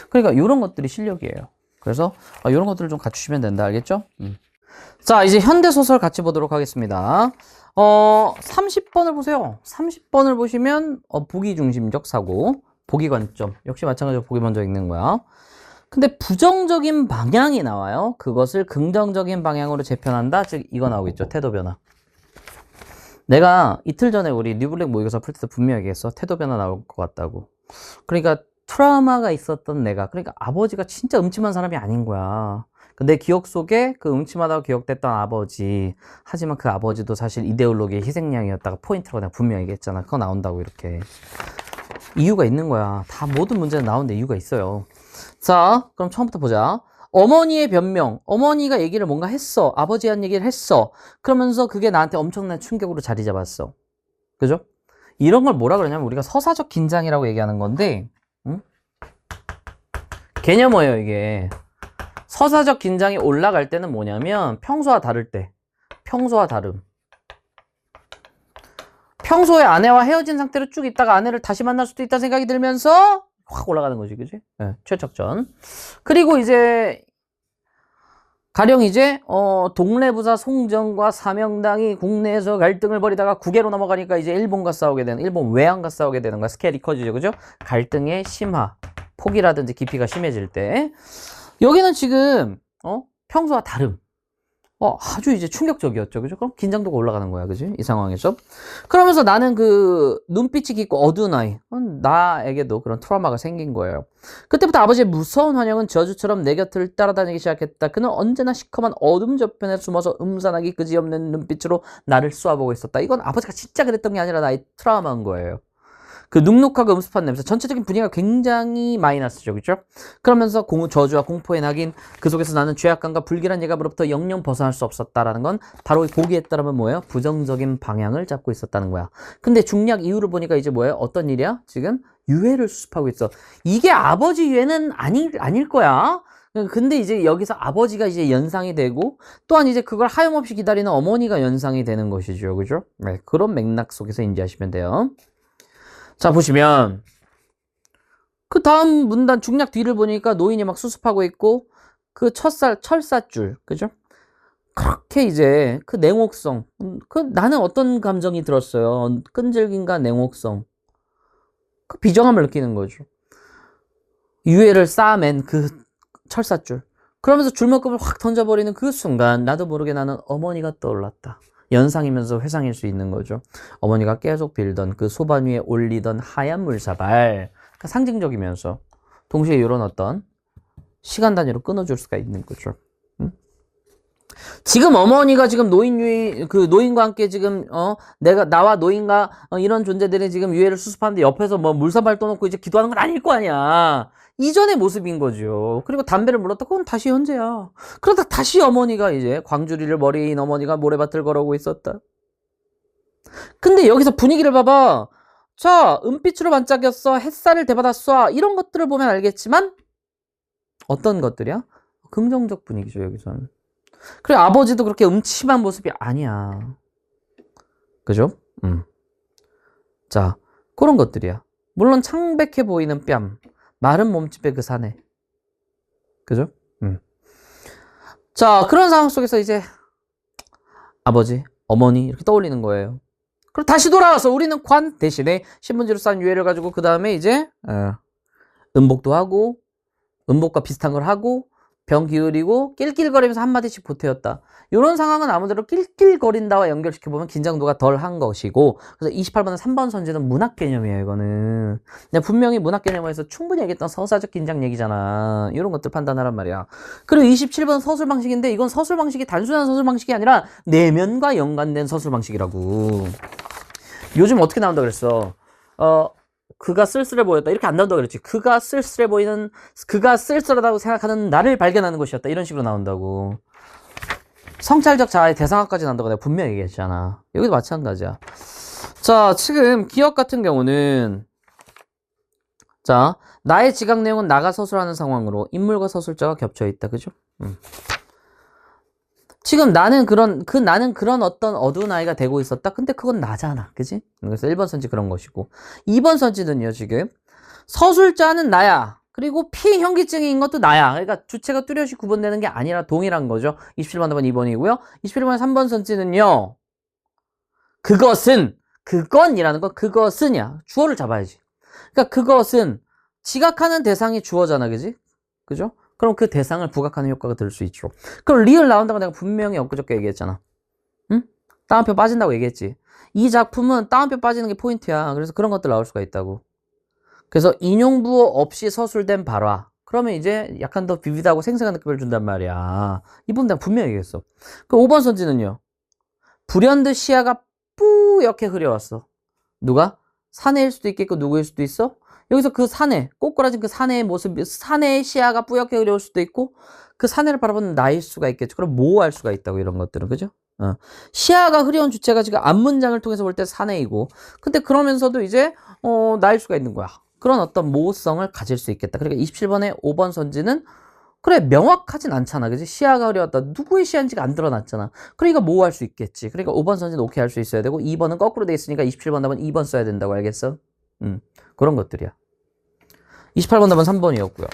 그러니까 이런 것들이 실력이에요. 그래서 이런 것들을 좀 갖추시면 된다. 알겠죠? 자, 이제 현대소설 같이 보도록 하겠습니다. 30번을 보세요. 30번을 보시면 보기 중심적 사고, 보기 관점. 역시 마찬가지로 보기 먼저 읽는 거야. 근데 부정적인 방향이 나와요. 그것을 긍정적인 방향으로 재편한다. 즉 이거 나오겠죠. 태도 변화. 내가 이틀 전에 우리 뉴블랙 모의고사 풀 때도 분명히 얘기했어. 태도 변화 나올 것 같다고. 그러니까 트라우마가 있었던 내가, 그러니까 아버지가 진짜 음침한 사람이 아닌 거야. 내 기억 속에 그 음침하다고 기억됐던 아버지, 하지만 그 아버지도 사실 이데올로기의 희생양이었다가 포인트라고 내가 분명히 얘기했잖아. 그거 나온다고 이렇게. 이유가 있는 거야. 다 모든 문제는 나오는데 이유가 있어요. 자, 그럼 처음부터 보자. 어머니의 변명. 어머니가 얘기를 뭔가 했어. 아버지 한 얘기를 했어. 그러면서 그게 나한테 엄청난 충격으로 자리 잡았어. 그죠? 이런 걸 뭐라 그러냐면 우리가 서사적 긴장이라고 얘기하는 건데, 응? 개념 뭐예요, 이게? 서사적 긴장이 올라갈 때는 뭐냐면 평소와 다를 때. 평소와 다름. 평소에 아내와 헤어진 상태로 쭉 있다가 아내를 다시 만날 수도 있다는 생각이 들면서 확 올라가는 거지, 그지? 네, 최척전. 그리고 이제 가령 이제 동래부사 송정과 사명당이 국내에서 갈등을 벌이다가 국외로 넘어가니까 이제 일본과 싸우게 되는, 일본 외환과 싸우게 되는 거야. 스케일이 커지죠, 그죠? 갈등의 심화, 폭이라든지 깊이가 심해질 때. 여기는 지금 평소와 다름. 아주 이제 충격적이었죠. 그죠? 그럼 긴장도가 올라가는 거야. 그지? 이 상황에서. 그러면서 나는 그 눈빛이 깊고 어두운 아이. 나에게도 그런 트라우마가 생긴 거예요. 그때부터 아버지의 무서운 환영은 저주처럼 내 곁을 따라다니기 시작했다. 그는 언제나 시커먼 어둠 저편에 숨어서 음산하기 그지없는 눈빛으로 나를 쏘아보고 있었다. 이건 아버지가 진짜 그랬던 게 아니라 나의 트라우마인 거예요. 그 눅눅하고 음습한 냄새, 전체적인 분위기가 굉장히 마이너스죠, 그죠? 그러면서 저주와 공포의 낙인, 그 속에서 나는 죄악감과 불길한 예감으로부터 영영 벗어날 수 없었다라는 건 바로 보기에 따르면 뭐예요? 부정적인 방향을 잡고 있었다는 거야. 근데 중략 이후를 보니까 이제 뭐예요? 어떤 일이야? 지금 유해를 수습하고 있어. 이게 아버지 유해는 아닐 거야. 근데 이제 여기서 아버지가 이제 연상이 되고 또한 이제 그걸 하염없이 기다리는 어머니가 연상이 되는 것이죠, 그죠? 네, 그런 맥락 속에서 인지하시면 돼요. 자, 보시면 그 다음 문단 중략 뒤를 보니까 노인이 막 수습하고 있고 그 철사줄, 그죠? 그렇게 이제 그 냉혹성, 나는 어떤 감정이 들었어요? 끈질김과 냉혹성, 그 비정함을 느끼는 거죠. 유해를 쌓아맨 그 철사줄. 그러면서 줄먹금을 확 던져버리는 그 순간 나도 모르게 나는 어머니가 떠올랐다. 연상이면서 회상일 수 있는 거죠. 어머니가 계속 빌던 그 소반 위에 올리던 하얀 물사발. 그러니까 상징적이면서 동시에 이런 어떤 시간 단위로 끊어줄 수가 있는 거죠. 응? 지금 어머니가 지금 노인과 함께 지금 나와 노인과 이런 존재들이 지금 유해를 수습하는데 옆에서 뭐 물사발 떠놓고 이제 기도하는 건 아닐 거 아니야. 이전의 모습인 거죠. 그리고 담배를 물었다. 그건 다시 현재야. 그러다 다시 어머니가 이제 광주리를 머리에 인 어머니가 모래밭을 걸어오고 있었다. 근데 여기서 분위기를 봐봐. 자, 은빛으로 반짝였어. 햇살을 대받아 쏴. 이런 것들을 보면 알겠지만 어떤 것들이야? 긍정적 분위기죠, 여기서는. 그래, 아버지도 그렇게 음침한 모습이 아니야. 그죠? 자, 그런 것들이야. 물론 창백해 보이는 뺨. 마른 몸집의 그 사내. 그죠? 자, 그런 상황 속에서 이제 아버지, 어머니 이렇게 떠올리는 거예요. 그럼 다시 돌아와서 우리는 관 대신에 신문지로 싼 유해를 가지고 그 다음에 이제 음복도 하고 음복과 비슷한 걸 하고 병 기울이고 낄낄거리면서 한마디씩 보태었다. 이런 상황은 아무래도 낄낄거린다와 연결시켜보면 긴장도가 덜 한 것이고, 그래서 28번은 3번 선지는 문학 개념이에요, 이거는. 그냥 분명히 문학 개념에서 충분히 얘기했던 서사적 긴장 얘기잖아. 이런 것들 판단하란 말이야. 그리고 27번은 서술 방식인데, 이건 서술 방식이 단순한 서술 방식이 아니라 내면과 연관된 서술 방식이라고. 요즘 어떻게 나온다 그랬어? 그가 쓸쓸해 보였다. 이렇게 안 나온다 그랬지. 그가 쓸쓸하다고 생각하는 나를 발견하는 것이었다. 이런 식으로 나온다고. 성찰적 자아의 대상화까지 나온다고 내가 분명히 얘기했잖아. 여기도 마찬가지야. 자, 지금 기억 같은 경우는 자, 나의 지각 내용은 나가 서술하는 상황으로 인물과 서술자가 겹쳐 있다. 그죠? 지금 나는 그런 어떤 어두운 아이가 되고 있었다? 근데 그건 나잖아. 그지? 그래서 1번 선지 그런 것이고. 2번 선지는요, 지금. 서술자는 나야. 그리고 피현기증인 것도 나야. 그러니까 주체가 뚜렷이 구분되는 게 아니라 동일한 거죠. 27번, 2번이고요. 21번에 3번 선지는요. 그건이라는 건 그것은이야. 주어를 잡아야지. 그러니까 그것은 지각하는 대상이 주어잖아. 그지? 그죠? 그럼 그 대상을 부각하는 효과가 들 수 있죠. 그럼 리얼 나온다고 내가 분명히 엊그저께 얘기했잖아. 응? 따옴표 빠진다고 얘기했지. 이 작품은 따옴표 빠지는 게 포인트야. 그래서 그런 것들 나올 수가 있다고. 그래서 인용부호 없이 서술된 발화. 그러면 이제 약간 더 비비드하고 생생한 느낌을 준단 말이야. 이 부분 내가 분명히 얘기했어. 그 5번 선지는요. 불현듯 시야가 뿌옇게 흐려왔어. 누가? 사내일 수도 있겠고 누구일 수도 있어? 여기서 그 사내, 꼬꾸라진 그 사내의 모습, 사내의 시야가 뿌옇게 흐려올 수도 있고 그 사내를 바라보는 나일 수가 있겠죠. 그럼 모호할 수가 있다고 이런 것들은. 그죠? 시야가 흐려운 주체가 지금 앞문장을 통해서 볼 때 사내이고 근데 그러면서도 이제 나일 수가 있는 거야. 그런 어떤 모호성을 가질 수 있겠다. 그러니까 27번의 5번 선지는 그래 명확하진 않잖아. 그지? 시야가 흐려왔다. 누구의 시야인지가 안 드러났잖아. 그러니까 모호할 수 있겠지. 그러니까 5번 선지는 오케이 할 수 있어야 되고 2번은 거꾸로 돼 있으니까 27번 답은 2번 써야 된다고. 알겠어? 그런 것들이야. 28번 답은 3번이었고요.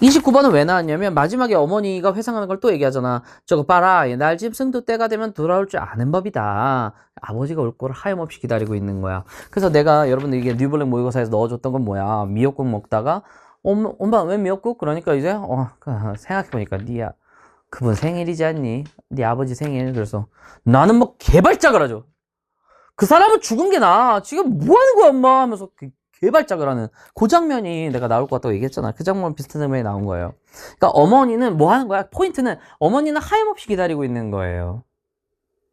29번은 왜 나왔냐면 마지막에 어머니가 회상하는 걸 또 얘기하잖아. 저거 봐라. 날짐승도 때가 되면 돌아올 줄 아는 법이다. 아버지가 올 거를 하염없이 기다리고 있는 거야. 그래서 내가 여러분들 이게 뉴블랙 모의고사에서 넣어줬던 건 뭐야. 미역국 먹다가 엄마 왜 미역국? 그러니까 이제 생각해보니까 그분 생일이지 않니? 네 아버지 생일. 그래서 나는 뭐 개발작을 하죠. 그 사람은 죽은 게 나아. 지금 뭐 하는 거야 엄마 하면서 개발작을 하는 그 장면이 내가 나올 것 같다고 얘기했잖아. 그 장면 비슷한 장면이 나온 거예요. 그러니까 어머니는 뭐 하는 거야? 포인트는 어머니는 하염없이 기다리고 있는 거예요.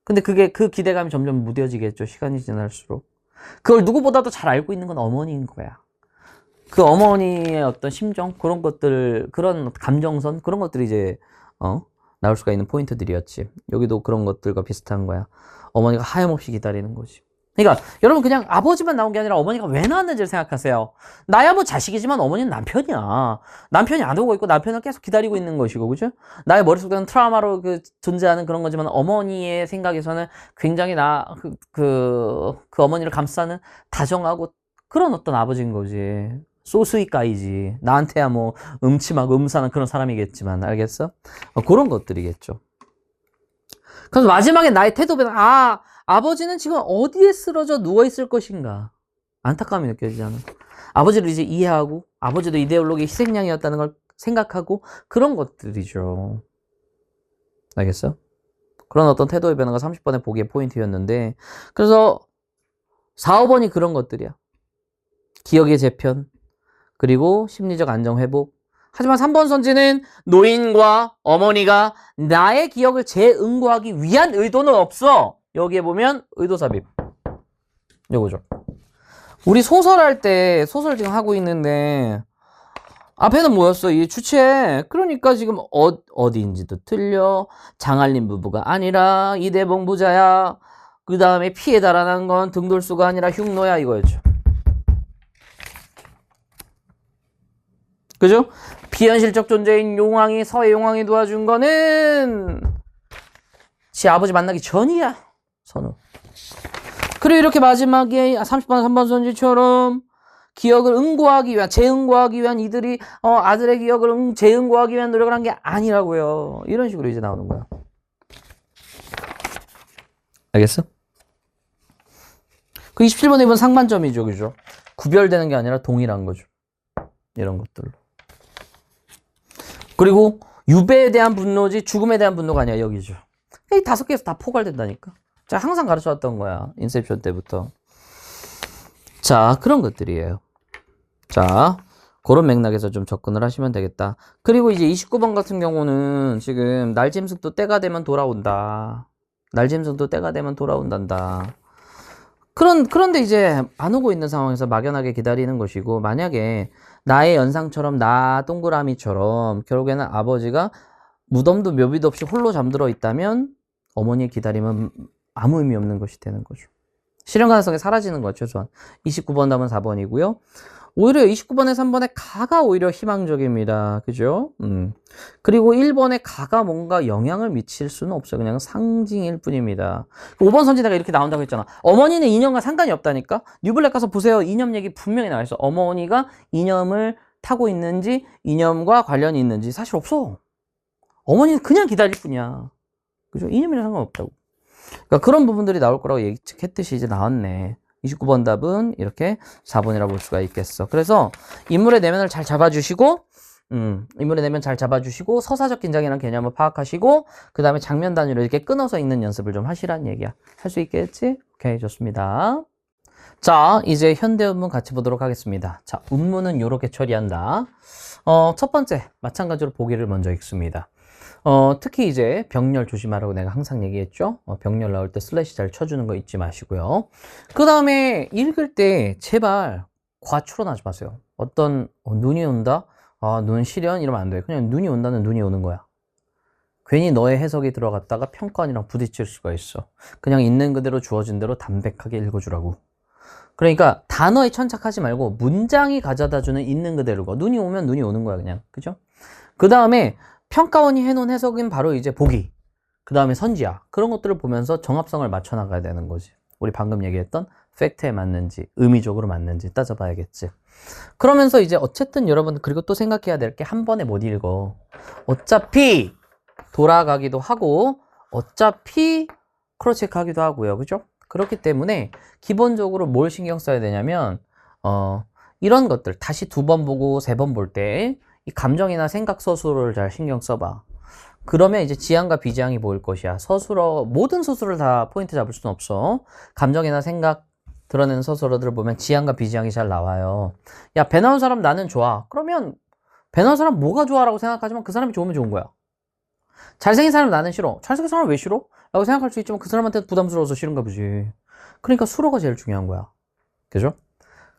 근데 그 기대감이 점점 무뎌지겠죠. 시간이 지날수록. 그걸 누구보다도 잘 알고 있는 건 어머니인 거야. 그 어머니의 어떤 심정 그런 것들 그런 감정선 그런 것들이 이제 나올 수가 있는 포인트들이었지. 여기도 그런 것들과 비슷한 거야. 어머니가 하염없이 기다리는 거지. 그러니까 여러분 그냥 아버지만 나온 게 아니라 어머니가 왜 나왔는지를 생각하세요. 나야 뭐 자식이지만 어머니는 남편이야. 남편이 안 오고 있고 남편을 계속 기다리고 있는 것이고 그죠? 나의 머릿속에는 트라우마로 존재하는 그런 거지만 어머니의 생각에서는 굉장히 그 어머니를 감싸는 다정하고 그런 어떤 아버지인 거지. 소스이까이지. 나한테야 뭐 음침하고 음산한 그런 사람이겠지만 알겠어? 그런 것들이겠죠. 그래서 마지막에 나의 태도 변화. 아버지는 지금 어디에 쓰러져 누워있을 것인가. 안타까움이 느껴지잖아. 아버지를 이제 이해하고 아버지도 이데올로기의 희생양이었다는 걸 생각하고 그런 것들이죠. 알겠어? 그런 어떤 태도의 변화가 30번의 보기의 포인트였는데 그래서 4, 5번이 그런 것들이야. 기억의 재편 그리고 심리적 안정 회복. 하지만 3번 선지는 노인과 어머니가 나의 기억을 재응고하기 위한 의도는 없어. 여기에 보면 의도 삽입. 요거죠. 우리 소설 할 때 소설 지금 하고 있는데 앞에는 뭐였어? 이 주체. 그러니까 지금 어디인지도 틀려. 장알림 부부가 아니라 이대봉 부자야. 그 다음에 피해 달아난 건 등돌수가 아니라 흉노야 이거였죠. 그죠? 비현실적 존재인 용왕이 서해 용왕이 도와준 거는 지 아버지 만나기 전이야. 선우. 그리고 이렇게 마지막에 30번 3번 선지처럼 기억을 응고하기 위한 재응고하기 위한 이들이 아들의 기억을 재응고하기 위한 노력을 한 게 아니라고요. 이런 식으로 이제 나오는 거야. 알겠어? 그 27번에 입은 상반점이죠. 그죠? 구별되는 게 아니라 동일한 거죠. 이런 것들로. 그리고 유배에 대한 분노지 죽음에 대한 분노가 아니야. 여기죠. 이 5개에서 다 포괄된다니까. 제가 항상 가르쳐왔던 거야. 인셉션 때부터. 자, 그런 것들이에요. 자, 그런 맥락에서 좀 접근을 하시면 되겠다. 그리고 이제 29번 같은 경우는 지금 날짐승도 때가 되면 돌아온다. 날짐승도 때가 되면 돌아온단다. 그런데 이제 안 오고 있는 상황에서 막연하게 기다리는 것이고 만약에 나의 연상처럼 나 동그라미처럼 결국에는 아버지가 무덤도 묘비도 없이 홀로 잠들어 있다면 어머니의 기다림은 아무 의미 없는 것이 되는 거죠. 실현 가능성이 사라지는 거죠. 최소한. 29번 답은 4번이고요. 오히려 29번에 3번에 가가 오히려 희망적입니다. 그죠? 그리고 1번에 가가 뭔가 영향을 미칠 수는 없어요. 그냥 상징일 뿐입니다. 5번 선지대가 이렇게 나온다고 했잖아. 어머니는 이념과 상관이 없다니까? 뉴블랙 가서 보세요. 이념 얘기 분명히 나와 있어. 어머니가 이념을 타고 있는지 이념과 관련이 있는지 사실 없어. 어머니는 그냥 기다릴 뿐이야. 그죠? 이념이랑 상관없다고. 그러니까 그런 부분들이 나올 거라고 예측했듯이 이제 나왔네. 29번 답은 이렇게 4번이라고 볼 수가 있겠어. 그래서 인물의 내면을 잘 잡아주시고 인물의 내면 잘 잡아주시고 서사적 긴장이라는 개념을 파악하시고 그 다음에 장면 단위로 이렇게 끊어서 읽는 연습을 좀 하시라는 얘기야. 할 수 있겠지? 오케이, 좋습니다. 자, 이제 현대음문 같이 보도록 하겠습니다. 자, 음문은 이렇게 처리한다. 첫 번째, 마찬가지로 보기를 먼저 읽습니다. 특히 이제 병렬 조심하라고 내가 항상 얘기했죠? 병렬 나올 때 슬래시 잘 쳐주는 거 잊지 마시고요. 그 다음에 읽을 때 제발 과추론하지 마세요. 눈이 온다? 눈 시련? 이러면 안 돼. 그냥 눈이 온다는 눈이 오는 거야. 괜히 너의 해석이 들어갔다가 평가원이랑 부딪힐 수가 있어. 그냥 있는 그대로 주어진 대로 담백하게 읽어주라고. 그러니까 단어에 천착하지 말고 문장이 가져다주는 있는 그대로고 눈이 오면 눈이 오는 거야 그냥. 그죠? 그 다음에 평가원이 해놓은 해석은 바로 이제 보기. 그 다음에 선지야. 그런 것들을 보면서 정합성을 맞춰 나가야 되는 거지. 우리 방금 얘기했던 팩트에 맞는지 의미적으로 맞는지 따져봐야겠지. 그러면서 이제 어쨌든 여러분 그리고 또 생각해야 될 게 한 번에 못 읽어. 어차피 돌아가기도 하고 어차피 크로체크 하기도 하고요. 그죠? 그렇기 때문에 기본적으로 뭘 신경 써야 되냐면 이런 것들 다시 2번 보고 3번 볼 때 이 감정이나 생각 서술을 잘 신경 써봐. 그러면 이제 지향과 비지향이 보일 것이야. 모든 서술을 다 포인트 잡을 수는 없어. 감정이나 생각 드러내는 서술어들을 보면 지향과 비지향이 잘 나와요. 야, 배 나온 사람 나는 좋아. 그러면 배 나온 사람 뭐가 좋아라고 생각하지만 그 사람이 좋으면 좋은 거야. 잘생긴 사람 나는 싫어. 잘생긴 사람 왜 싫어? 라고 생각할 수 있지만 그 사람한테 부담스러워서 싫은가 보지. 그러니까 수로가 제일 중요한 거야. 그죠?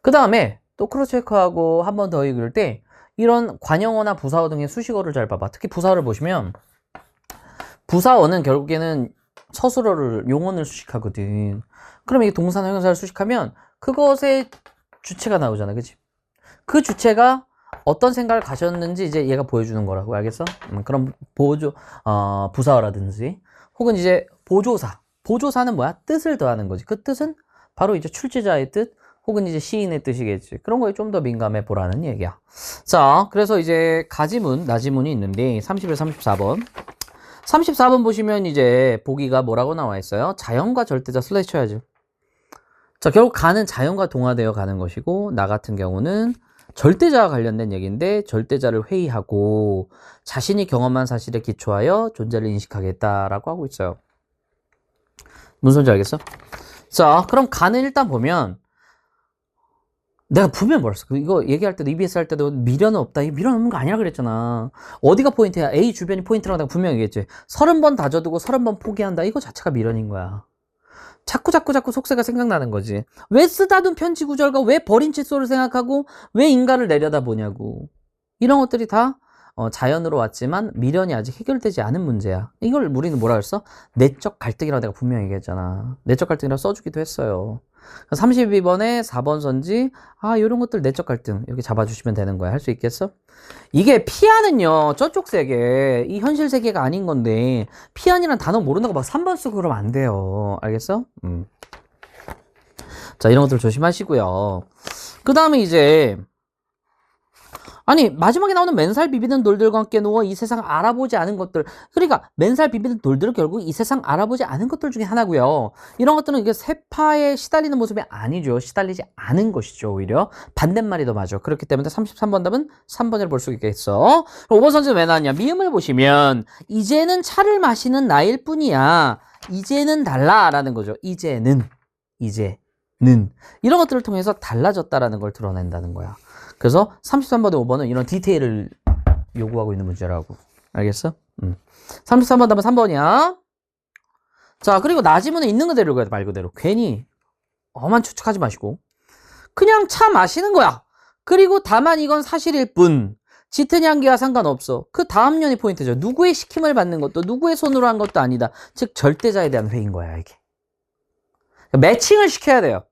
그 다음에 또 크로스체크하고 한 번 더 읽을 때 이런 관형어나 부사어 등의 수식어를 잘 봐봐. 특히 부사어를 보시면 부사어는 결국에는 서술어를 용언을 수식하거든. 그럼 이게 동사나 형용사를 수식하면 그것의 주체가 나오잖아. 그치? 그 주체가 어떤 생각을 가졌는지 이제 얘가 보여주는 거라고. 알겠어? 그럼 부사어라든지 혹은 이제 보조사. 보조사는 뭐야? 뜻을 더하는 거지. 그 뜻은 바로 이제 출제자의 뜻 혹은 이제 시인의 뜻이겠지. 그런 거에 좀 더 민감해 보라는 얘기야. 자, 그래서 이제 가지문, 나지문이 있는데 30에 34번. 34번 보시면 이제 보기가 뭐라고 나와 있어요? 자연과 절대자 슬래시 쳐야죠. 자, 결국 가는 자연과 동화되어 가는 것이고 나 같은 경우는 절대자와 관련된 얘기인데 절대자를 회의하고 자신이 경험한 사실에 기초하여 존재를 인식하겠다라고 하고 있어요. 무슨 소리인지 알겠어? 자, 그럼 가는 일단 보면 내가 분명히 뭐랬어? 이거 얘기할 때도 EBS 할 때도 미련은 없다. 이 미련 없는 거 아니라 그랬잖아. 어디가 포인트야? A 주변이 포인트라고 내가 분명히 얘기했지. 30번 다져두고 30번 포기한다. 이거 자체가 미련인 거야. 자꾸 속세가 생각나는 거지. 왜 쓰다둔 편지 구절과 왜 버린 칫솔을 생각하고 왜 인간을 내려다보냐고. 이런 것들이 다 자연으로 왔지만 미련이 아직 해결되지 않은 문제야. 이걸 우리는 뭐라 그랬어? 내적 갈등이라고 내가 분명히 얘기했잖아. 내적 갈등이라고 써주기도 했어요. 32번에 4번 선지, 이런 것들 내적 갈등 이렇게 잡아주시면 되는 거야. 할 수 있겠어? 이게 피안은요, 저쪽 세계, 이 현실 세계가 아닌 건데, 피안이란 단어 모른다고 막 3번 쓰고 그러면 안 돼요. 알겠어? 자, 이런 것들 조심하시고요. 그 다음에 이제, 마지막에 나오는 맨살 비비는 돌들과 함께 누워 이 세상 알아보지 않은 것들. 그러니까 맨살 비비는 돌들은 결국 이 세상 알아보지 않은 것들 중에 하나고요. 이런 것들은 이게 세파에 시달리는 모습이 아니죠. 시달리지 않은 것이죠. 오히려 반대말이 더 맞아. 그렇기 때문에 33번 답은 3번을 볼 수 있겠어. 5번 선지는 왜 나왔냐? 미음을 보시면 이제는 차를 마시는 나일 뿐이야. 이제는 달라라는 거죠. 이제는 이런 것들을 통해서 달라졌다라는 걸 드러낸다는 거야. 그래서 33번에 5번은 이런 디테일을 요구하고 있는 문제라고. 알겠어? 33번 답은 3번이야. 자, 그리고 나지문에 있는 그대로 읽어야 돼. 말 그대로. 괜히 엄한 추측하지 마시고 그냥 차 마시는 거야. 그리고 다만 이건 사실일 뿐. 짙은 향기와 상관없어. 그 다음 년이 포인트죠. 누구의 시킴을 받는 것도 누구의 손으로 한 것도 아니다. 즉 절대자에 대한 회의인 거야. 이게 매칭을 시켜야 돼요.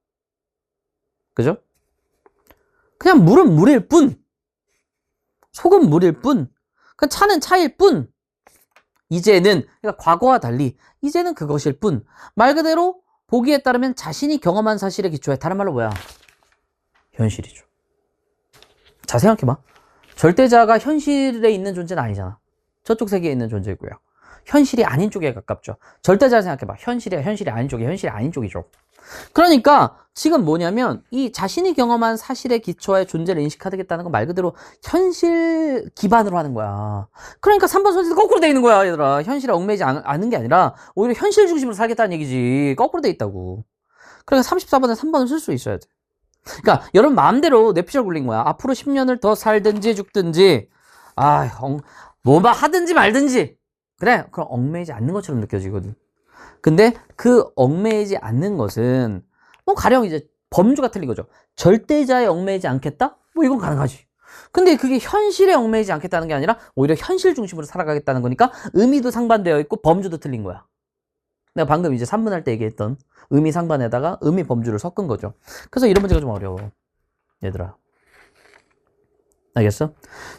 그죠? 그냥 물은 물일 뿐. 속은 물일 뿐. 그 차는 차일 뿐. 이제는, 그러니까 과거와 달리 이제는 그것일 뿐. 말 그대로 보기에 따르면 자신이 경험한 사실에 기초해. 다른 말로 뭐야? 현실이죠. 자, 생각해봐. 절대자가 현실에 있는 존재는 아니잖아. 저쪽 세계에 있는 존재고요. 현실이 아닌 쪽에 가깝죠. 절대자를 생각해봐. 현실이 아닌 쪽이 현실이 아닌 쪽이죠. 그러니까 지금 뭐냐면 이 자신이 경험한 사실의 기초에 존재를 인식하겠다는 건 말 그대로 현실 기반으로 하는 거야. 그러니까 3번 선지도 거꾸로 돼 있는 거야, 얘들아. 현실에 얽매이지 않은 게 아니라 오히려 현실 중심으로 살겠다는 얘기지. 거꾸로 돼 있다고. 그러니까 34번에 3번을 쓸 수 있어야 돼. 그러니까 여러분 마음대로 뇌피셜 굴린 거야. 앞으로 10년을 더 살든지 죽든지 뭐만 하든지 말든지 그래, 그럼 얽매이지 않는 것처럼 느껴지거든. 근데 그 얽매이지 않는 것은 뭐 가령 이제 범주가 틀린 거죠. 절대자에 얽매이지 않겠다? 뭐 이건 가능하지. 근데 그게 현실에 얽매이지 않겠다는 게 아니라 오히려 현실 중심으로 살아가겠다는 거니까 의미도 상반되어 있고 범주도 틀린 거야. 내가 방금 이제 3분 할 때 얘기했던 의미 상반에다가 의미 범주를 섞은 거죠. 그래서 이런 문제가 좀 어려워, 얘들아. 알겠어?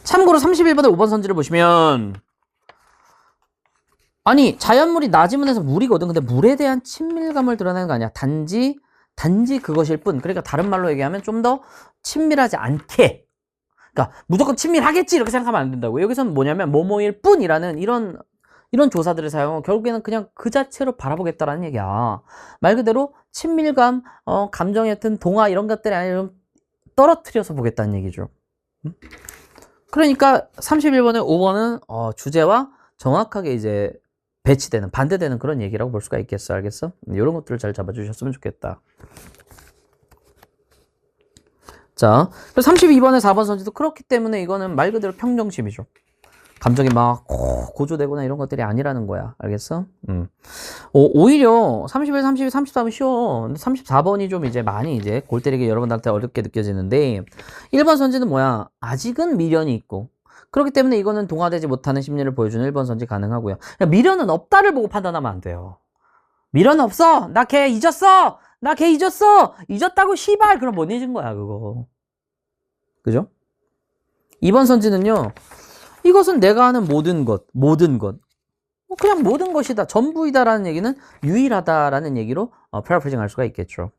참고로 31번에 5번 선지를 보시면 아니 자연물이 나지문에서 물이거든. 근데 물에 대한 친밀감을 드러내는 거 아니야. 단지 그것일 뿐. 그러니까 다른 말로 얘기하면 좀 더 친밀하지 않게, 그러니까 무조건 친밀하겠지 이렇게 생각하면 안 된다고. 여기서는 뭐냐면 뭐뭐일 뿐이라는 이런 조사들을 사용하고 결국에는 그냥 그 자체로 바라보겠다라는 얘기야. 말 그대로 친밀감, 감정의 어떤 동화 이런 것들이 아니라 좀 떨어뜨려서 보겠다는 얘기죠. 그러니까 31번에 5번은 주제와 정확하게 이제 배치되는, 반대되는 그런 얘기라고 볼 수가 있겠어. 알겠어? 이런 것들을 잘 잡아주셨으면 좋겠다. 자, 32번에 4번 선지도 그렇기 때문에 이거는 말 그대로 평정심이죠. 감정이 막 고조되거나 이런 것들이 아니라는 거야. 알겠어? 오히려 31, 32, 33은 쉬워. 근데 34번이 좀 이제 많이 이제 골 때리기 여러분들한테 어렵게 느껴지는데 1번 선지는 뭐야? 아직은 미련이 있고 그렇기 때문에 이거는 동화되지 못하는 심리를 보여주는 1번 선지 가능하고요. 미련은 없다를 보고 판단하면 안 돼요. 미련 없어! 나 걔 잊었어! 나 걔 잊었어! 잊었다고 씨발! 그럼 못 잊은 거야, 그거. 그죠? 2번 선지는요, 이것은 내가 아는 모든 것. 그냥 모든 것이다. 전부이다라는 얘기는 유일하다라는 얘기로 패러프레이징 할 수가 있겠죠.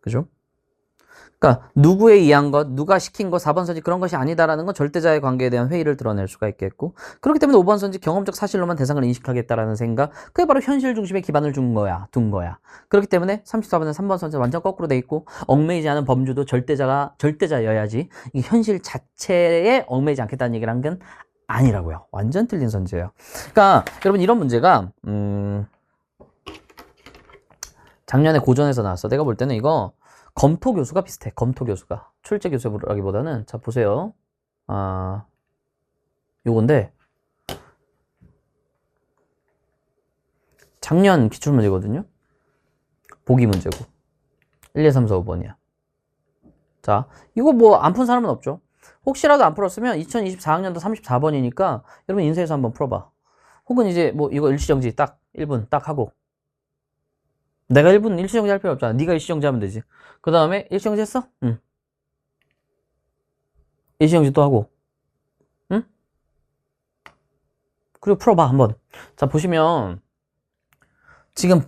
그죠? 그러니까 누구에 의한 것, 누가 시킨 것, 4번 선지 그런 것이 아니다라는 건 절대자의 관계에 대한 회의를 드러낼 수가 있겠고 그렇기 때문에 5번 선지 경험적 사실로만 대상을 인식하겠다라는 생각, 그게 바로 현실 중심에 기반을 둔 거야. 그렇기 때문에 34번에 3번 선지 완전 거꾸로 돼 있고 얽매이지 않은 범주도 절대자여야지 이 현실 자체에 얽매이지 않겠다는 얘기를 한 건 아니라고요. 완전 틀린 선지예요. 그러니까 여러분 이런 문제가 작년에 고전에서 나왔어. 내가 볼 때는 이거 검토 교수가 비슷해. 검토 교수가. 출제 교수라기보다는 자 보세요. 요건데 작년 기출문제거든요. 보기 문제고 1, 2, 3, 4, 5번이야. 자 이거 뭐 안 푼 사람은 없죠. 혹시라도 안 풀었으면 2024학년도 34번이니까 여러분 인쇄해서 한번 풀어봐. 혹은 이제 뭐 이거 일시정지 딱 1분 딱 하고 내가 1분 일시정지 할 필요 없잖아. 네가 일시정지 하면 되지. 그 다음에 일시정지 했어? 응. 일시정지 또 하고 응? 그리고 풀어봐 한번. 자 보시면 지금